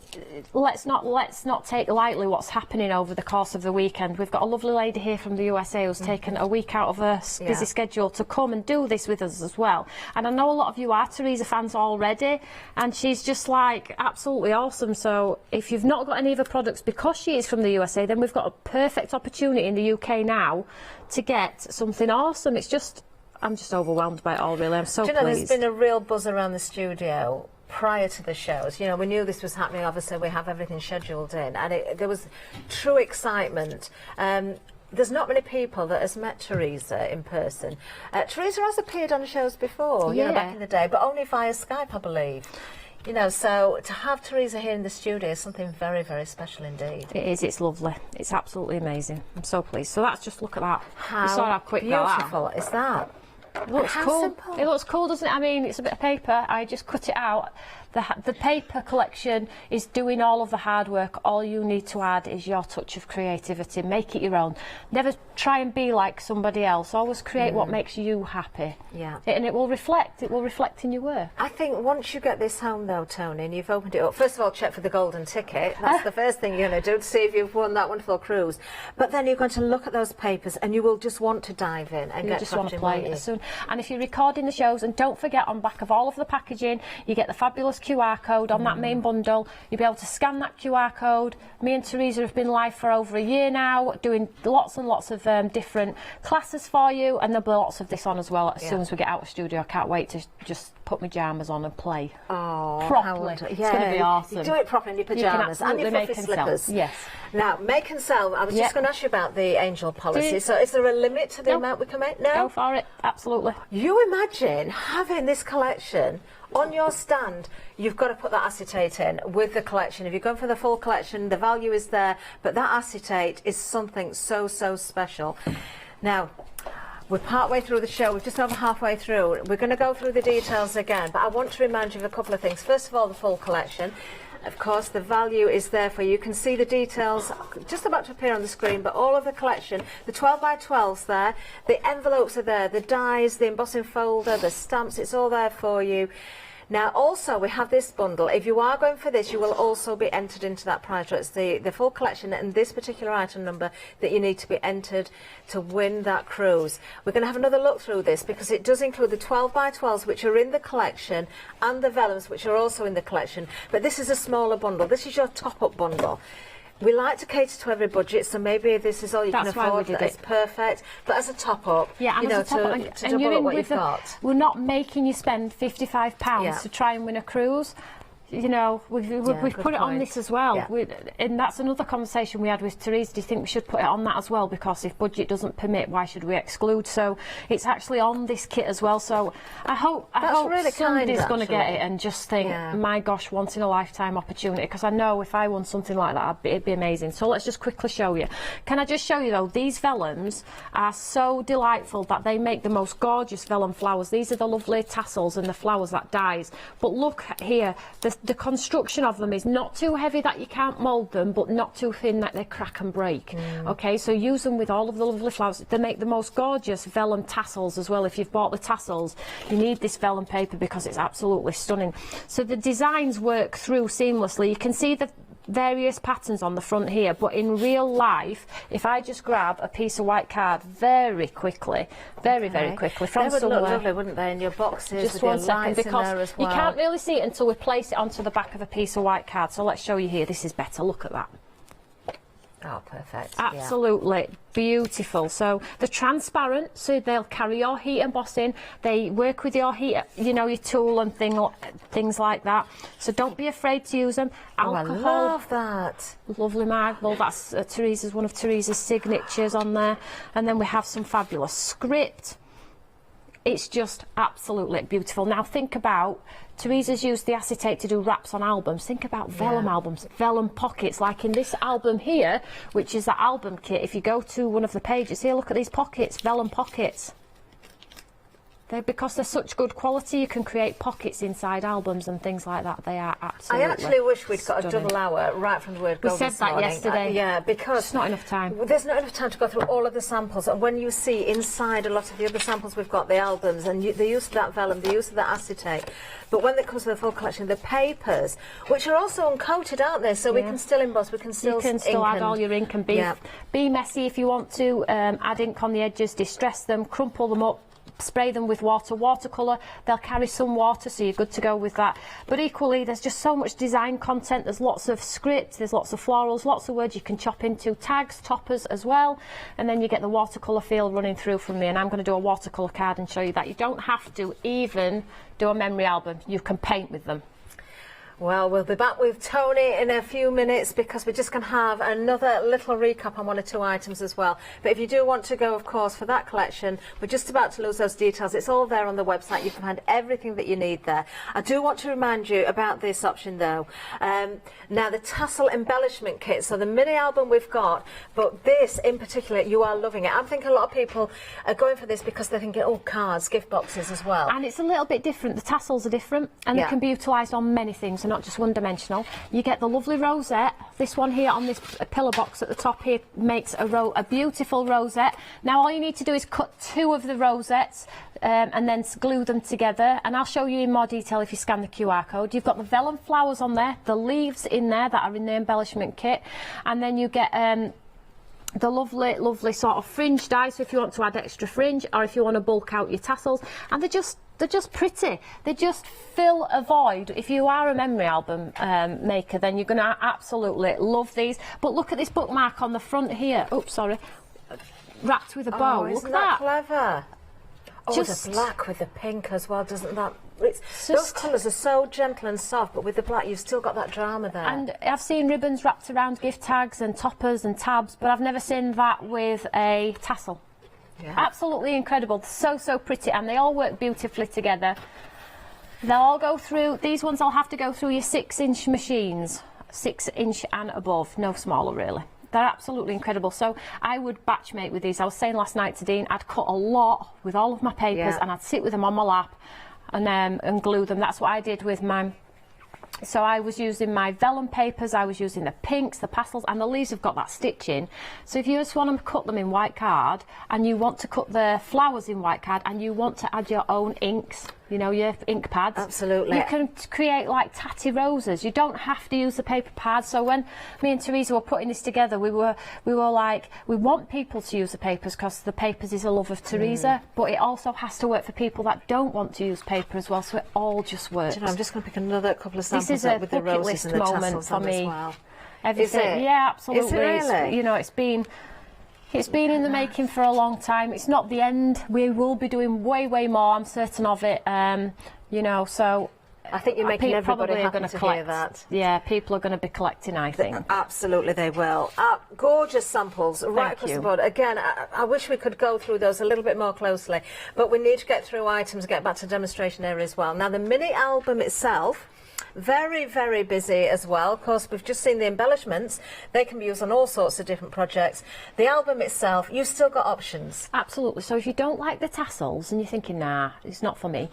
let's not take lightly what's happening over the course of the weekend. We've got a lovely lady here from the USA who's taken a week out of her busy schedule to come and do this with us as well. And I know a lot of you are TERESA fans already, and she's just like absolutely awesome. So if you've not got any of her products because she is from the USA, then we've got a perfect opportunity in the UK now to get something awesome. It's just, I'm just overwhelmed by it all, really. I'm so pleased. There's been a real buzz around the studio prior to the shows. You know, we knew this was happening. Obviously, we have everything scheduled in, and there was true excitement. There's not many people that has met TERESA in person. TERESA has appeared on shows before, you know, back in the day, but only via Skype, I believe. You know, so to have TERESA here in the studio is something very, very special indeed. It is. It's lovely. It's absolutely amazing. I'm so pleased. So that's just, look at that. How you saw how quick beautiful is that? It looks cool. Simple. It looks cool, doesn't it? I mean, it's a bit of paper. I just cut it out. The paper collection is doing all of the hard work. All you need to add is your touch of creativity. Make it your own. Never try and be like somebody else. Always create what makes you happy. Yeah. And it will reflect. It will reflect in your work. I think once you get this home, though, Toni, and you've opened it up, first of all, check for the golden ticket. That's the first thing you're going to do to see if you've won that wonderful cruise. But then you're going to look at those papers, and you will just want to dive in and you just want to play it soon. And if you're recording the shows, and don't forget, on back of all of the packaging, you get the fabulous QR code on that main bundle. You'll be able to scan that QR code. Me and TERESA have been live for over a year now, doing lots and lots of different classes for you, and there'll be lots of this on as well as soon as we get out of studio. I can't wait to just put my pyjamas on and play. Oh, properly. It's going to be awesome. You do it properly in your pyjamas and your fluffy slippers. Yes. Now, make and sell. I was just going to ask you about the angel policy. So is there a limit to the amount we can make? No? Go for it. Absolutely. You imagine having this collection on your stand. You've got to put that acetate in with the collection. If you're going for the full collection, the value is there, but that acetate is something so, so special. Now, we're partway through the show. We're just over halfway through. We're going to go through the details again, but I want to remind you of a couple of things. First of all, the full collection. Of course, the value is there for you. You can see the details just about to appear on the screen, but all of the collection, the 12 by 12s there, the envelopes are there, the dies, the embossing folder, the stamps, it's all there for you. Now, also, we have this bundle. If you are going for this, you will also be entered into that prize draw. It's the full collection and this particular item number that you need to be entered to win that cruise. We're going to have another look through this because it does include the 12 by 12s, which are in the collection, and the vellums, which are also in the collection. But this is a smaller bundle. This is your top-up bundle. We like to cater to every budget, so maybe this is all you can afford. That's perfect. But as a top-up, yeah, you know, to double up what you've got. We're not making you spend £55 to try and win a cruise. You know, we've put it on this as well. Yeah. And that's another conversation we had with Theresa. Do you think we should put it on that as well? Because if budget doesn't permit, why should we exclude? So it's actually on this kit as well. So I hope really somebody's going to get it and just think, my gosh, once in a lifetime opportunity. Because I know if I won something like that, it'd be amazing. So let's just quickly show you. Can I just show you though, these vellums are so delightful that they make the most gorgeous vellum flowers. These are the lovely tassels and the flowers that dies. But look here, the construction of them is not too heavy that you can't mould them, but not too thin that they crack and break. Okay, so use them with all of the lovely flowers. They make the most gorgeous vellum tassels as well. If you've bought the tassels, you need this vellum paper because it's absolutely stunning. So the designs work through seamlessly. You can see the various patterns on the front here, but in real life, if I just grab a piece of white card very quickly, very quickly from somewhere, look lovely, wouldn't they, in your boxes? Just with one your second, lights in because there as well. You can't really see it until we place it onto the back of a piece of white card. So let's show you here. This is better. Look at that. Oh, perfect. Absolutely beautiful. So they're transparent, so they'll carry your heat embossing. They work with your heat, you know, your tool and things like that. So don't be afraid to use them. Alcohol. Oh, I love that. Lovely marble. That's Theresa's, one of Theresa's signatures on there. And then we have some fabulous script. It's just absolutely beautiful. Now think about, Theresa's used the acetate to do wraps on albums. Think about vellum albums, vellum pockets, like in this album here, which is the album kit. If you go to one of the pages here, look at these pockets, vellum pockets. Because they're such good quality, you can create pockets inside albums and things like that. They are absolutely I actually wish we'd got a double hour right from the word go. We said that yesterday. Yeah, because it's not enough time. There's not enough time to go through all of the samples. And when you see inside a lot of the other samples, we've got the albums and the use of that vellum, the use of that acetate. But when it comes to the full collection, the papers, which are also uncoated, aren't they? So we can still emboss, we can still add all your ink and be messy if you want to. Add ink on the edges, distress them, crumple them up. Spray them with watercolour. They'll carry some water, so you're good to go with that. But equally, there's just so much design content. There's lots of script, there's lots of florals, lots of words you can chop into, tags, toppers as well. And then you get the watercolour feel running through from me. And I'm going to do a watercolour card and show you that. You don't have to even do a memory album. You can paint with them. Well, we'll be back with Toni in a few minutes because we're just going to have another little recap on one or two items as well. But if you do want to go, of course, for that collection, we're just about to lose those details. It's all there on the website. You can find everything that you need there. I do want to remind you about this option, though. Now, the tassel embellishment kit. So the mini album we've got, but this in particular, you are loving it. I think a lot of people are going for this because they're thinking, oh, cards, gift boxes as well. And it's a little bit different. The tassels are different, and they can be utilised on many things. Not just one-dimensional. You get the lovely rosette. This one here on this pillar box at the top here makes a beautiful rosette. Now all you need to do is cut two of the rosettes and then glue them together, and I'll show you in more detail if you scan the QR code. You've got the vellum flowers on there, the leaves in there that are in the embellishment kit, and then you get the lovely sort of fringe die, so if you want to add extra fringe or if you want to bulk out your tassels, and they're just pretty. They just fill a void. If you are a memory album maker, then you're going to absolutely love these. But look at this bookmark on the front here. Oops, sorry. Wrapped with a bow. Isn't look at that clever? Oh, just the black with the pink as well, doesn't that? Those colours are so gentle and soft, but with the black you've still got that drama there. And I've seen ribbons wrapped around gift tags and toppers and tabs, but I've never seen that with a tassel. Yeah. Absolutely incredible. So pretty, and they all work beautifully together. They'll all go through, these ones I'll have to go through your 6-inch machines, 6-inch and above, no smaller really. They're absolutely incredible. So I would batch mate with these. I was saying last night to Dean, I'd cut a lot with all of my papers and I'd sit with them on my lap and glue them. That's what I did with my So I was using my vellum papers, I was using the pinks, the pastels, and the leaves have got that stitching. So if you just want to cut them in white card, and you want to cut the flowers in white card, and you want to add your own inks, you know, your ink pads. Absolutely. You can create like tatty roses. You don't have to use the paper pads. So when me and Teresa were putting this together, we were like, we want people to use the papers because the papers is a love of Teresa, but it also has to work for people that don't want to use paper as well. So it all just works. Do you know, I'm just going to pick another couple of samples This is a up with the bucket roses list and the moment tassels for on me. as well. Everything. Is it? Yeah, absolutely. Is it really? You know, it's been in the making for a long time. It's not the end. We will be doing way more. I'm certain of it. You know, so I think you're making everybody happy to collect. hear that. Yeah, people are going to be collecting, I think. Absolutely, they will. Gorgeous samples right across the board. Again, I wish we could go through those a little bit more closely, but we need to get through items, get back to demonstration area as well. Now, the mini album itself, very busy as well. Of course, we've just seen the embellishments. They can be used on all sorts of different projects. The album itself, you've still got options. Absolutely. So if you don't like the tassels and you're thinking, nah, it's not for me,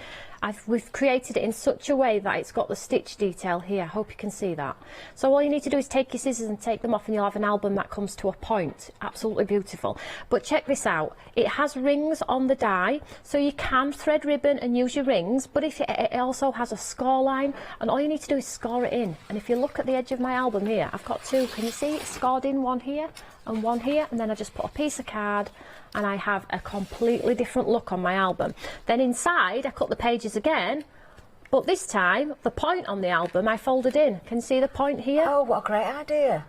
we've created it in such a way that it's got the stitch detail here. I hope you can see that. So all you need to do is take your scissors and take them off, and you'll have an album that comes to a point. Absolutely beautiful. But check this out. It has rings on the die, so you can thread ribbon and use your rings, but if it also has a score line, and all you need to do is score it in. And if you look at the edge of my album here, I've got two. Can you see it's scored in, one here and one here, and then I just put a piece of card and I have a completely different look on my album. Then inside I cut the pages again, but this time the point on the album I folded in. Can you see the point here? Oh, what a great idea.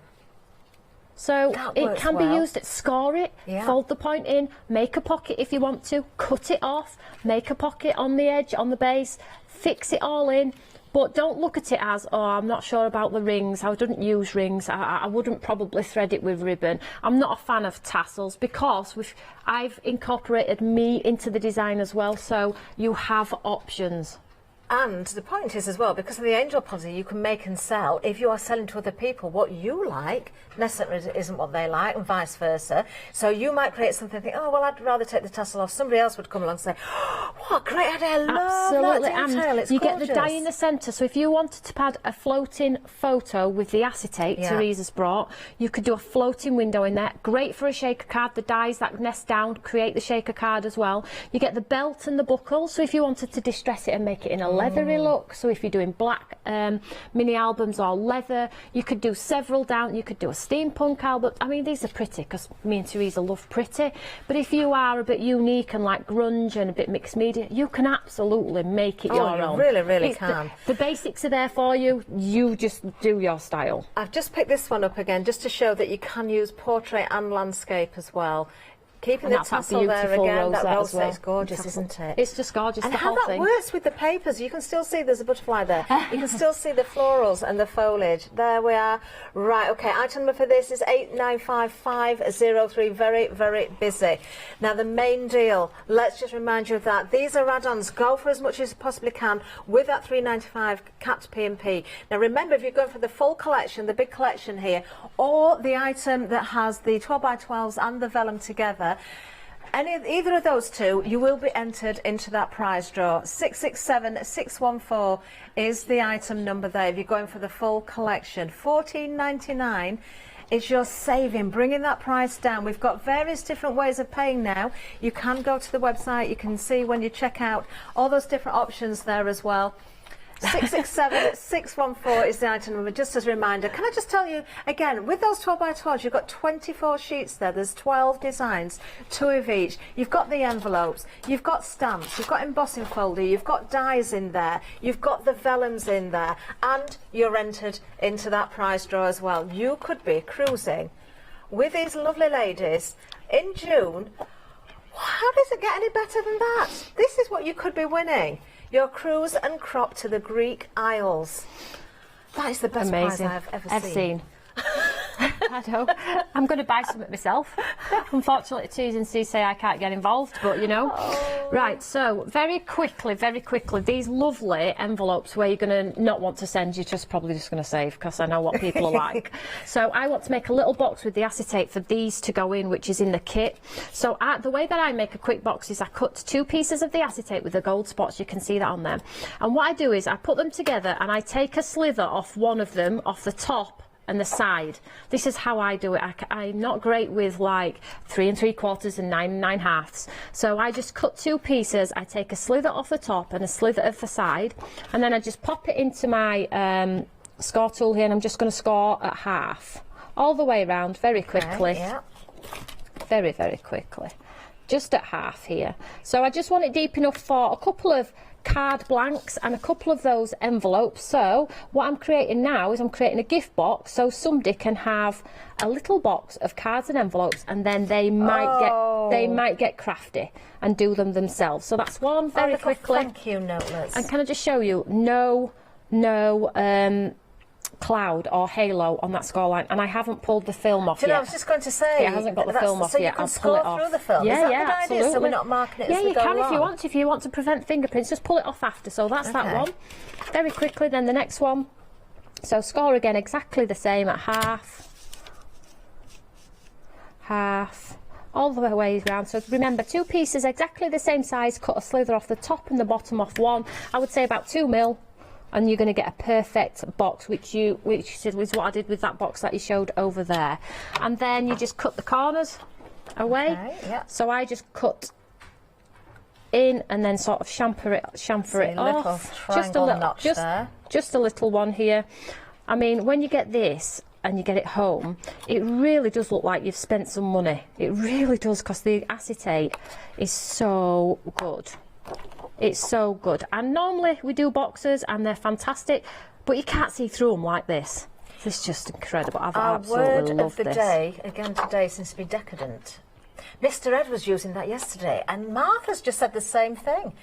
So it can be used, score it, fold the point in, make a pocket if you want to, cut it off, make a pocket on the edge, on the base, fix it all in. But don't look at it as, oh, I'm not sure about the rings, I wouldn't use rings, I wouldn't probably thread it with ribbon. I'm not a fan of tassels because I've incorporated me into the design as well, so you have options. And the point is as well, because of the angel policy, you can make and sell. If you are selling to other people, what you like necessarily isn't what they like, and vice versa. So you might create something and think, oh, well, I'd rather take the tassel off. Somebody else would come along and say, oh, what a great idea, I love that detail. It's you gorgeous. Get the die in the centre. So if you wanted to add a floating photo with the acetate Teresa's brought, you could do a floating window in there. Great for a shaker card. The dies that nest down create the shaker card as well. You get the belt and the buckle. So if you wanted to distress it and make it in a leathery look, so if you're doing black mini albums or leather, you could do several down. You could do a steampunk album. I mean, these are pretty because me and Teresa love pretty, but if you are a bit unique and like grunge and a bit mixed media, you can absolutely make it your own. Really can. The basics are there for you. You just do your style. I've just picked this one up again just to show that you can use portrait and landscape as well. Keeping the tassel there again, that rosette is gorgeous, isn't it? It's just gorgeous, and the how whole that thing. works with the papers, you can still see there's a butterfly there. You can still see the florals and the foliage. There we are. Right, okay, item number for this is 895503. Very busy. Now, the main deal, let's just remind you of that. These are add-ons. Go for as much as you possibly can with that $3.95 capped P&P. Now, remember, if you're going for the full collection, the big collection here, or the item that has the 12x12s and the vellum together, either of those two, you will be entered into that prize draw. 667614 is the item number there if you're going for the full collection. $14.99 is your saving, bringing that price down. We've got various different ways of paying now. You can go to the website, you can see when you check out all those different options there as well. 667614 is the item number, just as a reminder. Can I just tell you again, with those 12x12s, you've got 24 sheets there. There's 12 designs, 2 of each. You've got the envelopes, you've got stamps, you've got embossing folder, you've got dies in there, you've got the vellums in there, and you're entered into that prize draw as well. You could be cruising with these lovely ladies in June. How does it get any better than that? This is what you could be winning. Your cruise and crop to the Greek Isles. That is the best prize I've ever seen. I know. I'm going to buy some myself. Unfortunately, T's and C's say I can't get involved, but you know. Right, so very quickly, these lovely envelopes where you're going to not want to send, you're probably just going to save, because I know what people are like. So I want to make a little box with the acetate for these to go in, which is in the kit. So the way that I make a quick box is I cut 2 pieces of the acetate with the gold spots, you can see that on there. And what I do is I put them together and I take a slither off one of them, off the top and the side. This is how I do it. I'm not great with like 3 3/4 and 9 9/2. So I just cut 2 pieces, I take a slither off the top and a slither of the side, and then I just pop it into my score tool here, and I'm just going to score at half. All the way around, very quickly. Okay, yeah. Very, very quickly. Just at half here. So I just want it deep enough for a couple of card blanks and a couple of those envelopes. So what I'm creating now is I'm creating a gift box, so somebody can have a little box of cards and envelopes, and then they might get crafty and do them themselves. So that's one very quickly. Thank you notelets. And can I just show you, no cloud or halo on that scoreline, and I haven't pulled the film off Do you know, yet. I was just going to say, it hasn't got the film off yet. I'll pull it off. Through the film. Yeah, Is that yeah, a good absolutely. idea? So we're not marking it as we you go can along. if you want to prevent fingerprints, just pull it off after. So that's that one. Very quickly, then the next one. So score again exactly the same at half, all the way around. So remember, 2 pieces exactly the same size, cut a slither off the top and the bottom off one. I would say about 2 mil. And you're going to get a perfect box, which was what I did with that box that you showed over there. And then you just cut the corners away. Okay, yeah. So I just cut in and then sort of chamfer it off. Just a little one here. I mean, when you get this and you get it home, it really does look like you've spent some money. It really does, because the acetate is so good. It's so good. And normally we do boxes and they're fantastic, but you can't see through them like this. This is just incredible. I've absolutely loved this. Word of the day, again today, seems to be decadent. Mr. Ed was using that yesterday, and Martha's just said the same thing.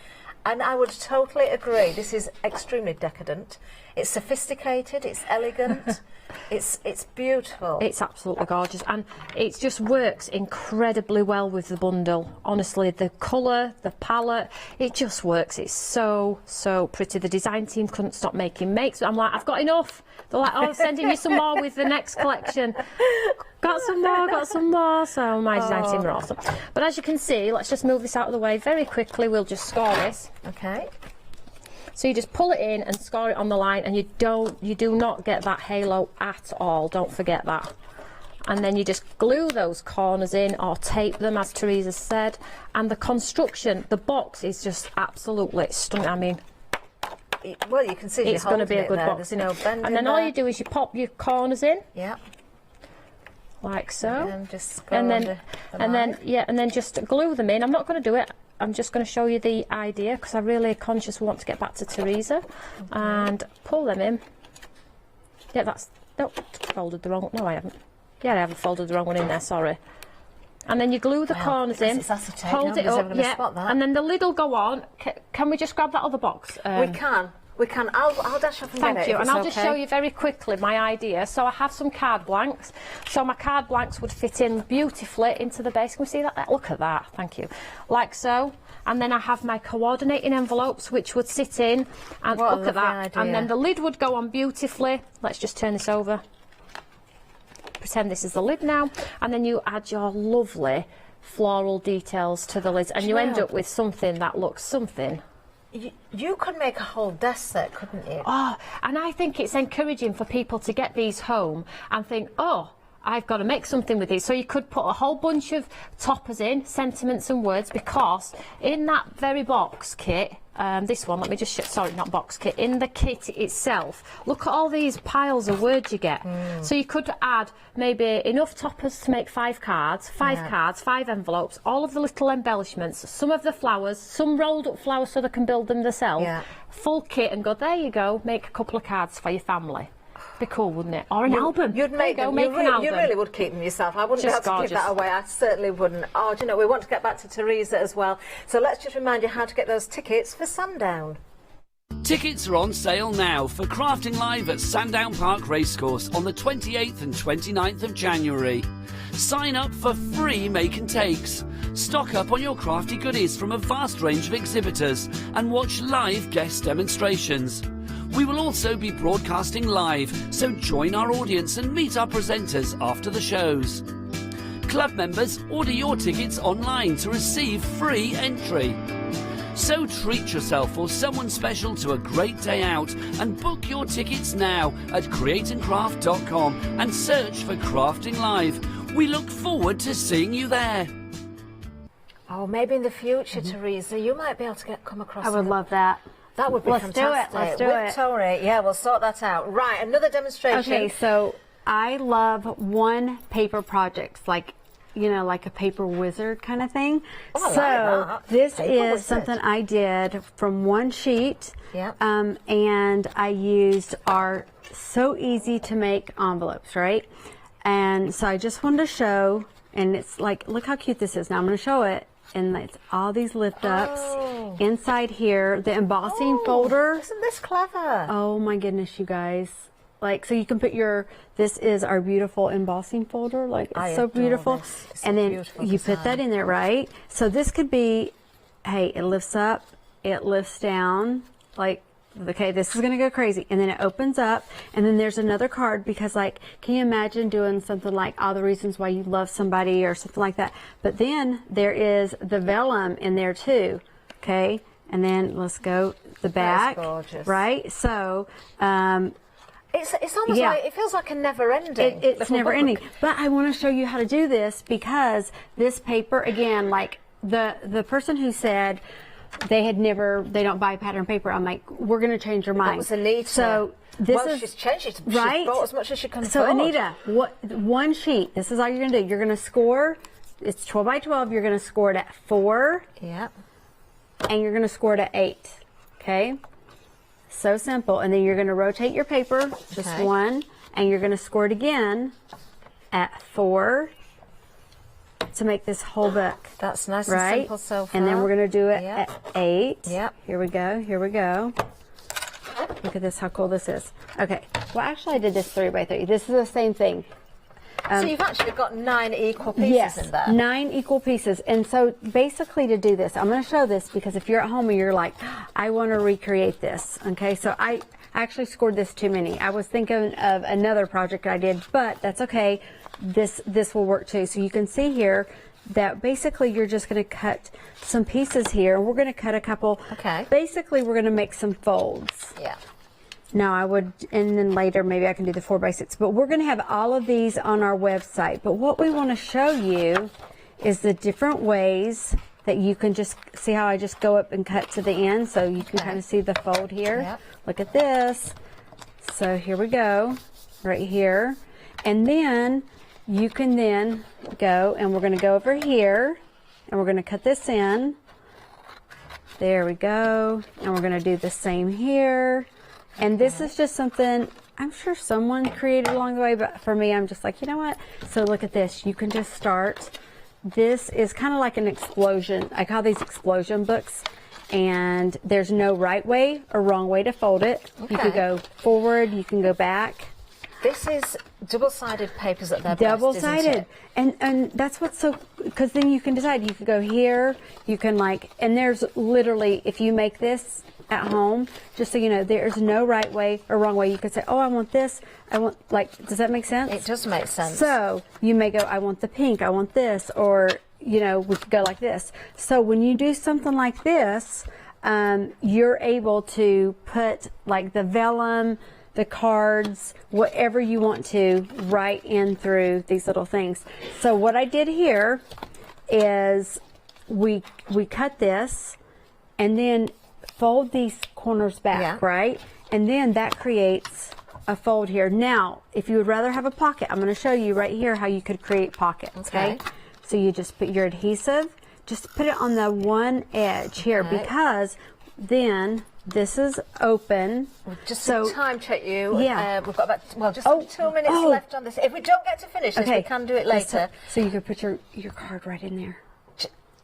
And I would totally agree. This is extremely decadent. It's sophisticated, it's elegant, it's beautiful. It's absolutely gorgeous, and it just works incredibly well with the bundle. Honestly, the colour, the palette, it just works. It's so, so pretty. The design team couldn't stop making makes. I'm like, I've got enough. They're like, oh, sending you some more with the next collection. Got some more. So my design team are awesome. But as you can see, let's just move this out of the way very quickly. We'll just score this. Okay. So you just pull it in and score it on the line, and you do not get that halo at all. Don't forget that. And then you just glue those corners in or tape them, as Teresa said. And the construction, the box is just absolutely stunning. I mean, well, you can see it's going to be a good box. There's no bend and then all you do is you pop your corners in. Yeah. Like so. And just go and then just glue them in. I'm not going to do it. I'm just going to show you the idea, because I really consciously want to get back to Teresa. And pull them in. Yeah, folded the wrong. No, I haven't. Yeah, I haven't folded the wrong one in there. Sorry. And then you glue the corners in. Hold it up. Yeah. And then the lid will go on. Can we just grab that other box? We can. I'll dash off and get it. Thank you. And I'll just show you very quickly my idea. So I have some card blanks. So my card blanks would fit in beautifully into the base. Can we see that? Look at that. Thank you. Like so. And then I have my coordinating envelopes, which would sit in. And look at that. Idea. And then the lid would go on beautifully. Let's just turn this over. Pretend this is the lid now. And then you add your lovely floral details to the lids. And you end up with something that looks something. You could make a whole desk set, couldn't you? Oh, and I think it's encouraging for people to get these home and think, oh, I've got to make something with these. So you could put a whole bunch of toppers in, sentiments and words, because in that very box kit, this one, let me just sorry, not box kit, in the kit itself, look at all these piles of words you get. So you could add maybe enough toppers to make 5 cards, 5 envelopes, all of the little embellishments, some of the flowers, some rolled up flowers so they can build them themselves, full kit, and go, there you go, make a couple of cards for your family. Be cool, wouldn't it? Or an album. You'd make them. An album. You really would keep them yourself. I wouldn't be able to give that away. I certainly wouldn't. Oh, do you know, we want to get back to Teresa as well. So let's just remind you how to get those tickets for Sundown. Tickets are on sale now for Crafting Live at Sandown Park Racecourse on the 28th and 29th of January. Sign up for free make and takes. Stock up on your crafty goodies from a vast range of exhibitors and watch live guest demonstrations. We will also be broadcasting live, so join our audience and meet our presenters after the shows. Club members, order your tickets online to receive free entry. So treat yourself or someone special to a great day out and book your tickets now at createandcraft.com and search for Crafting Live. We look forward to seeing you there. Oh, maybe in the future, Teresa, you might be able to come across. I would love that. That would be fantastic. Let's do it. With Toni, yeah, we'll sort that out. Right, another demonstration. Okay, so I love one paper projects, like, you know, like a paper wizard kind of thing. Oh, I so like that. this Paper is wizard. something I did from one sheet. Yep. And I used our so easy to make envelopes, right? And so I just wanted to show, and it's like, look how cute this is. Now I'm going to show it. And it's all these lift ups inside here. The embossing folder. Isn't this clever? Oh my goodness, you guys. Like, so you can put your, this is our beautiful embossing folder. Like, it's so beautiful. And then you put that in there, right? So this could be, hey, it lifts up, it lifts down. Like, okay, this is going to go crazy. And then it opens up, and then there's another card because, like, can you imagine doing something like all the reasons why you love somebody or something like that? But then there is the vellum in there too, okay? And then let's go the back, right? So, it's almost like, it feels like a never ending. It's never ending. But I want to show you how to do this because this paper, again, like the person who said, they don't buy pattern paper. I'm like, we're going to change your mind. That was Anita. So this is, she's changed it. Right? She's bought as much as she can so afford. Anita, one sheet. This is all you're going to do. You're going to score. It's 12 by 12. You're going to score it at 4. Yeah. And you're going to score it at 8. Okay. So simple. And then you're going to rotate your paper, just one, and you're going to score it again at 4. To make this whole book. That's nice and simple so far. And then we're going to do it at 8. Yep. Here we go. Here we go. Look at this, how cool this is. Okay. Well, actually, I did this 3 by 3. This is the same thing. So you've actually got 9 equal pieces in there. 9 equal pieces. And so basically to do this, I'm going to show this because if you're at home and you're like, I want to recreate this. Okay. So I actually scored this too many. I was thinking of another project I did, but that's okay. This will work too. So you can see here that basically you're just going to cut some pieces here. We're going to cut a couple. Okay. Basically, we're going to make some folds. Yeah. Now I would, and then later maybe I can do the 4 by 6. But we're going to have all of these on our website. But what we want to show you is the different ways that you can just see how I just go up and cut to the end. So you can kind of see the fold here. Yep. Look at this. So here we go, right here. And then you can then go, and we're going to go over here, and we're going to cut this in. There we go. And we're going to do the same here. And this is just something I'm sure someone created along the way, but for me, I'm just like, you know what? So look at this. You can just start. This is kind of like an explosion. I call these explosion books. And there's no right way or wrong way to fold it. You can go forward, you can go back. This is double-sided papers at their best, Double-sided. isn't it? And that's what's so, because then you can decide. You can go here, you can like, and there's literally, if you make this at home, just so you know, there's no right way or wrong way. You could say, oh, I want this, I want, like, does that make sense? It does make sense. So you may go, I want the pink, I want this, or, you know, we could go like this. So when you do something like this, you're able to put like the vellum, the cards, whatever you want to, right in through these little things. So what I did here is we cut this and then fold these corners back, right? And then that creates a fold here. Now, if you would rather have a pocket, I'm going to show you right here how you could create pockets, okay? So you just put your adhesive, just put it on the one edge here because then this is open. Just so to time check you. Yeah. We've got about, well, just 2 minutes left on this. If we don't get to finish this, we can do it later. So you could put your card right in there.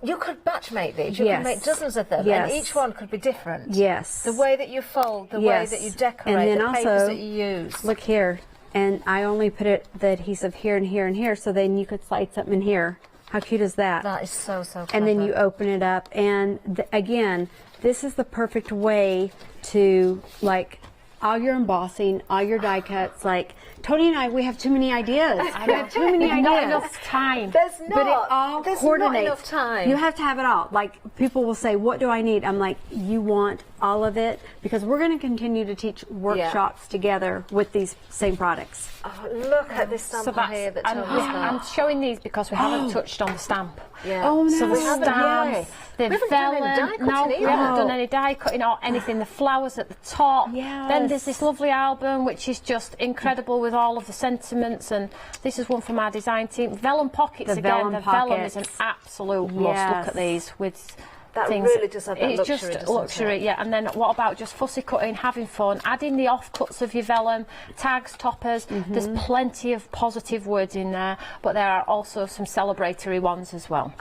you could batch make these. You Yes. could make dozens of them, Yes. and each one could be different. Yes. The way that you fold, the way that you decorate, and then the also, papers that you use. Look here, and I only put the adhesive here and here and here, so then you could slide something in here. How cute is that? That is so clever. And then you open it up, and again, this is the perfect way to like all your embossing, all your die cuts. Like Toni and I, we have too many ideas. We have too many ideas. Not enough time. There's not. But it all There's coordinates. not enough time. You have to have it all. Like people will say, "What do I need?" I'm like, "You want all of it," because we're going to continue to teach workshops together with these same products. Oh, look at this sample here that Toni's got. I'm showing these because we haven't touched on the stamp. Yeah. Oh, no. So the We haven't, stamps, the We haven't done any die vellum, cutting no, we either. haven't done any die cutting or anything. The flowers at the top. Yes. Then there's this lovely album which is just incredible with all of the sentiments, and this is one from our design team. Vellum pockets The again. vellum the vellum is an pockets. absolute must. Yes. Look at these with. That things. really does have that It's luxury, just doesn't luxury, it? yeah. And then what about just fussy cutting, having fun, adding the offcuts of your vellum, tags, toppers. There's plenty of positive words in there, but there are also some celebratory ones as well.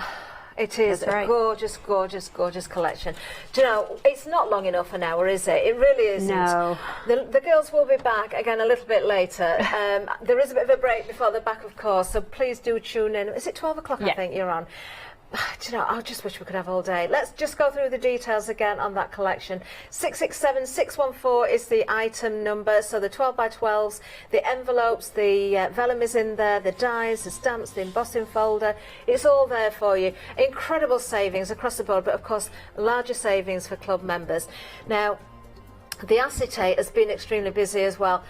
It is That's a right. gorgeous, gorgeous, gorgeous collection. Do you know, it's not long enough an hour, is it? It really isn't. No. The girls will be back again a little bit later. There is a bit of a break before they're back, of course, so please do tune in. Is it 12 o'clock, I Yeah. think you're on? Do you know, I just wish we could have all day. Let's just go through the details again on that collection. 667614 is the item number, so the 12 by 12s, the envelopes, the vellum is in there, the dies, the stamps, the embossing folder, it's all there for you. Incredible savings across the board, but of course larger savings for club members. Now, the acetate has been extremely busy as well.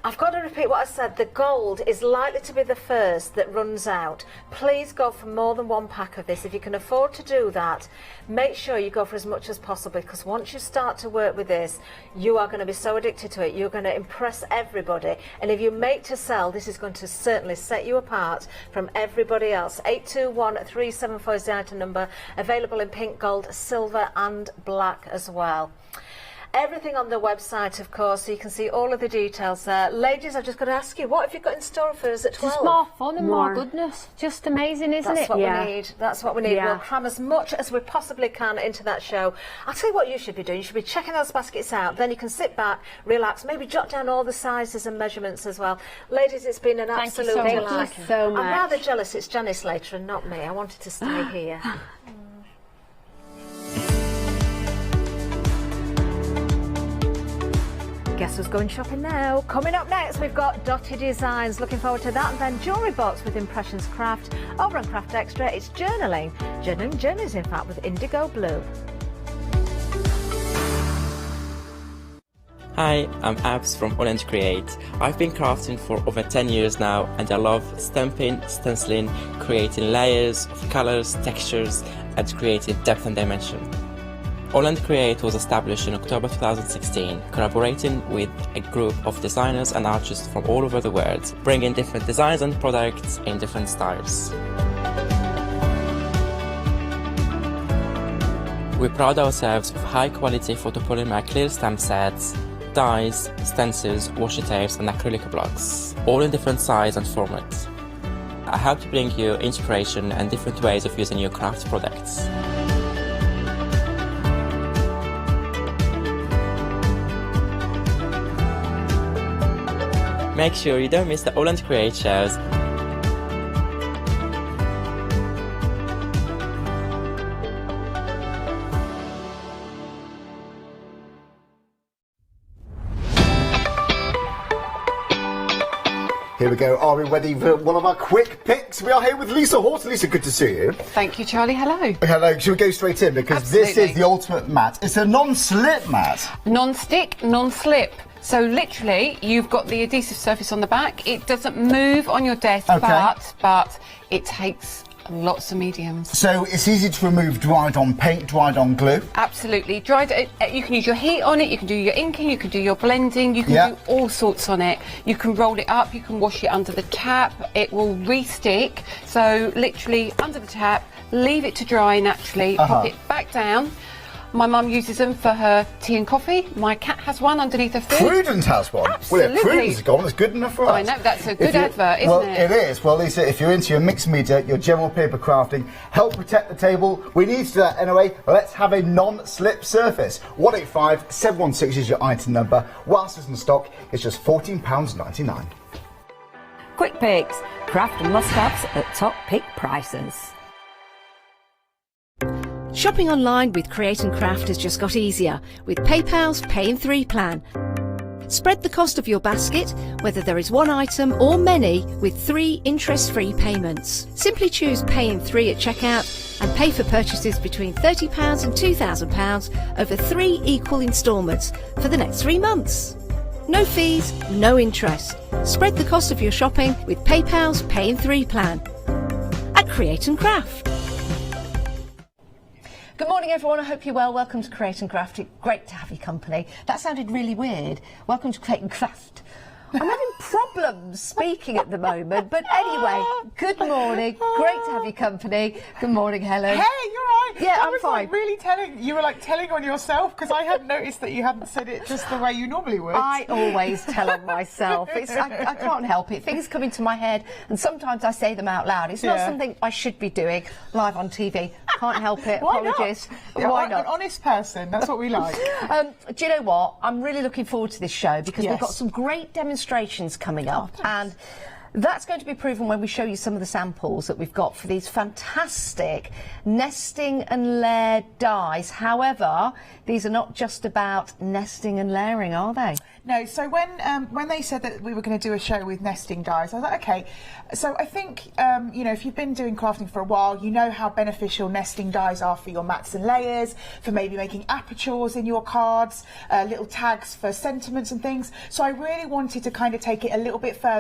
I've got to repeat what I said. The gold is likely to be the first that runs out. Please go for more than one pack of this. If you can afford to do that, make sure you go for as much as possible, because once you start to work with this, you are going to be so addicted to it. You're going to impress everybody. And if you make to sell, this is going to certainly set you apart from everybody else. 821374 is the item number. Available in pink, gold, silver and black as well. Everything on the website, of course, so you can see all of the details there. Ladies, I've just got to ask you, what have you got in store for us at 12? Just more fun and more goodness. Just amazing, isn't That's it? what we need. That's what we need. Yeah. We'll cram as much as we possibly can into that show. I'll tell you what you should be doing. You should be checking those baskets out. Then you can sit back, relax, maybe jot down all the sizes and measurements as well. Ladies, it's been an Thank you absolute so much. delight. Thank you so much. I'm rather jealous it's Janice later and not me. I wanted to stay here. Guess who's going shopping now? Coming up next, we've got Dotty Designs. Looking forward to that. And then Jewellery Box with Impressions Craft. Over on Craft Extra, it's journaling. Journaling journeys, in fact, with indigo blue. Hi, I'm Abs from Orange Create. I've been crafting for over 10 years now, and I love stamping, stenciling, creating layers of colors, textures, and creating depth and dimension. Holland Create was established in October 2016, collaborating with a group of designers and artists from all over the world, bringing different designs and products in different styles. We pride ourselves with high-quality photopolymer clear stamp sets, dies, stencils, washi tapes and acrylic blocks, all in different size and format. I hope to bring you inspiration and different ways of using your craft products. Make sure you don't miss the Holland Create shows. Here we go. Are we ready for one of our quick picks? We are here with Lisa Horton. Lisa, good to see you. Thank you, Charlie. Hello. Hello. Should we go straight in? Because this Absolutely. is the ultimate mat. It's a non-slip mat. Non-stick, non-slip. So literally, you've got the adhesive surface on the back. It doesn't move on your desk, Okay. but it takes lots of mediums. So it's easy to remove dried on paint, dried on glue. Absolutely. Dried. You can use your heat on it. You can do your inking. You can do your blending. You can Yeah. do all sorts on it. You can roll it up. You can wash it under the tap. It will re-stick. So literally under the tap, leave it to dry naturally. Pop it back down. My mum uses them for her tea and coffee. My cat has one underneath her food. Prudence has one. Absolutely. Well, Prudence has got one. It's good enough for us. I know, that's a good advert, isn't well, it? It is. Well, Lisa, if you're into your mixed media, your general paper crafting, help protect the table. We need to do that anyway. Let's have a non-slip surface. 185 716 is your item number. Whilst it's in stock, it's just £14.99. Quick picks, craft and must-haves at top pick prices. Shopping online with Create and Craft has just got easier with PayPal's Pay in 3 plan. Spread the cost of your basket, whether there is one item or many, with 3 interest-free payments. Simply choose Pay in 3 at checkout and pay for purchases between £30 and £2,000 over 3 equal instalments for the next 3 months. No fees, no interest. Spread the cost of your shopping with PayPal's Pay in 3 plan. At Create and Craft. Good morning, everyone. I hope you're well. Welcome to Create and Craft. Great to have your company. That sounded really weird. Welcome to Create and Craft. I'm having problems speaking at the moment, but anyway, good morning. Great to have your company. Good morning, Helen. Hey, you're right. Yeah, I I'm was fine. Like really telling, you were like telling on yourself because I hadn't noticed that you hadn't said it just the way you normally would. I always tell on myself. I can't help it. Things come into my head and sometimes I say them out loud. It's not something I should be doing live on TV. Can't help it. Why Apologies. Not? Why not? An honest person. That's what we like. Do you know what? I'm really looking forward to this show because we've got some great demonstrations coming up, and that's going to be proven when we show you some of the samples that we've got for these fantastic nesting and layer dies. However, these are not just about nesting and layering, are they? No, so when they said that we were going to do a show with nesting dies, I was like, okay. So I think, you know, if you've been doing crafting for a while, you know how beneficial nesting dies are for your mats and layers, for maybe making apertures in your cards, little tags for sentiments and things. So I really wanted to kind of take it a little bit further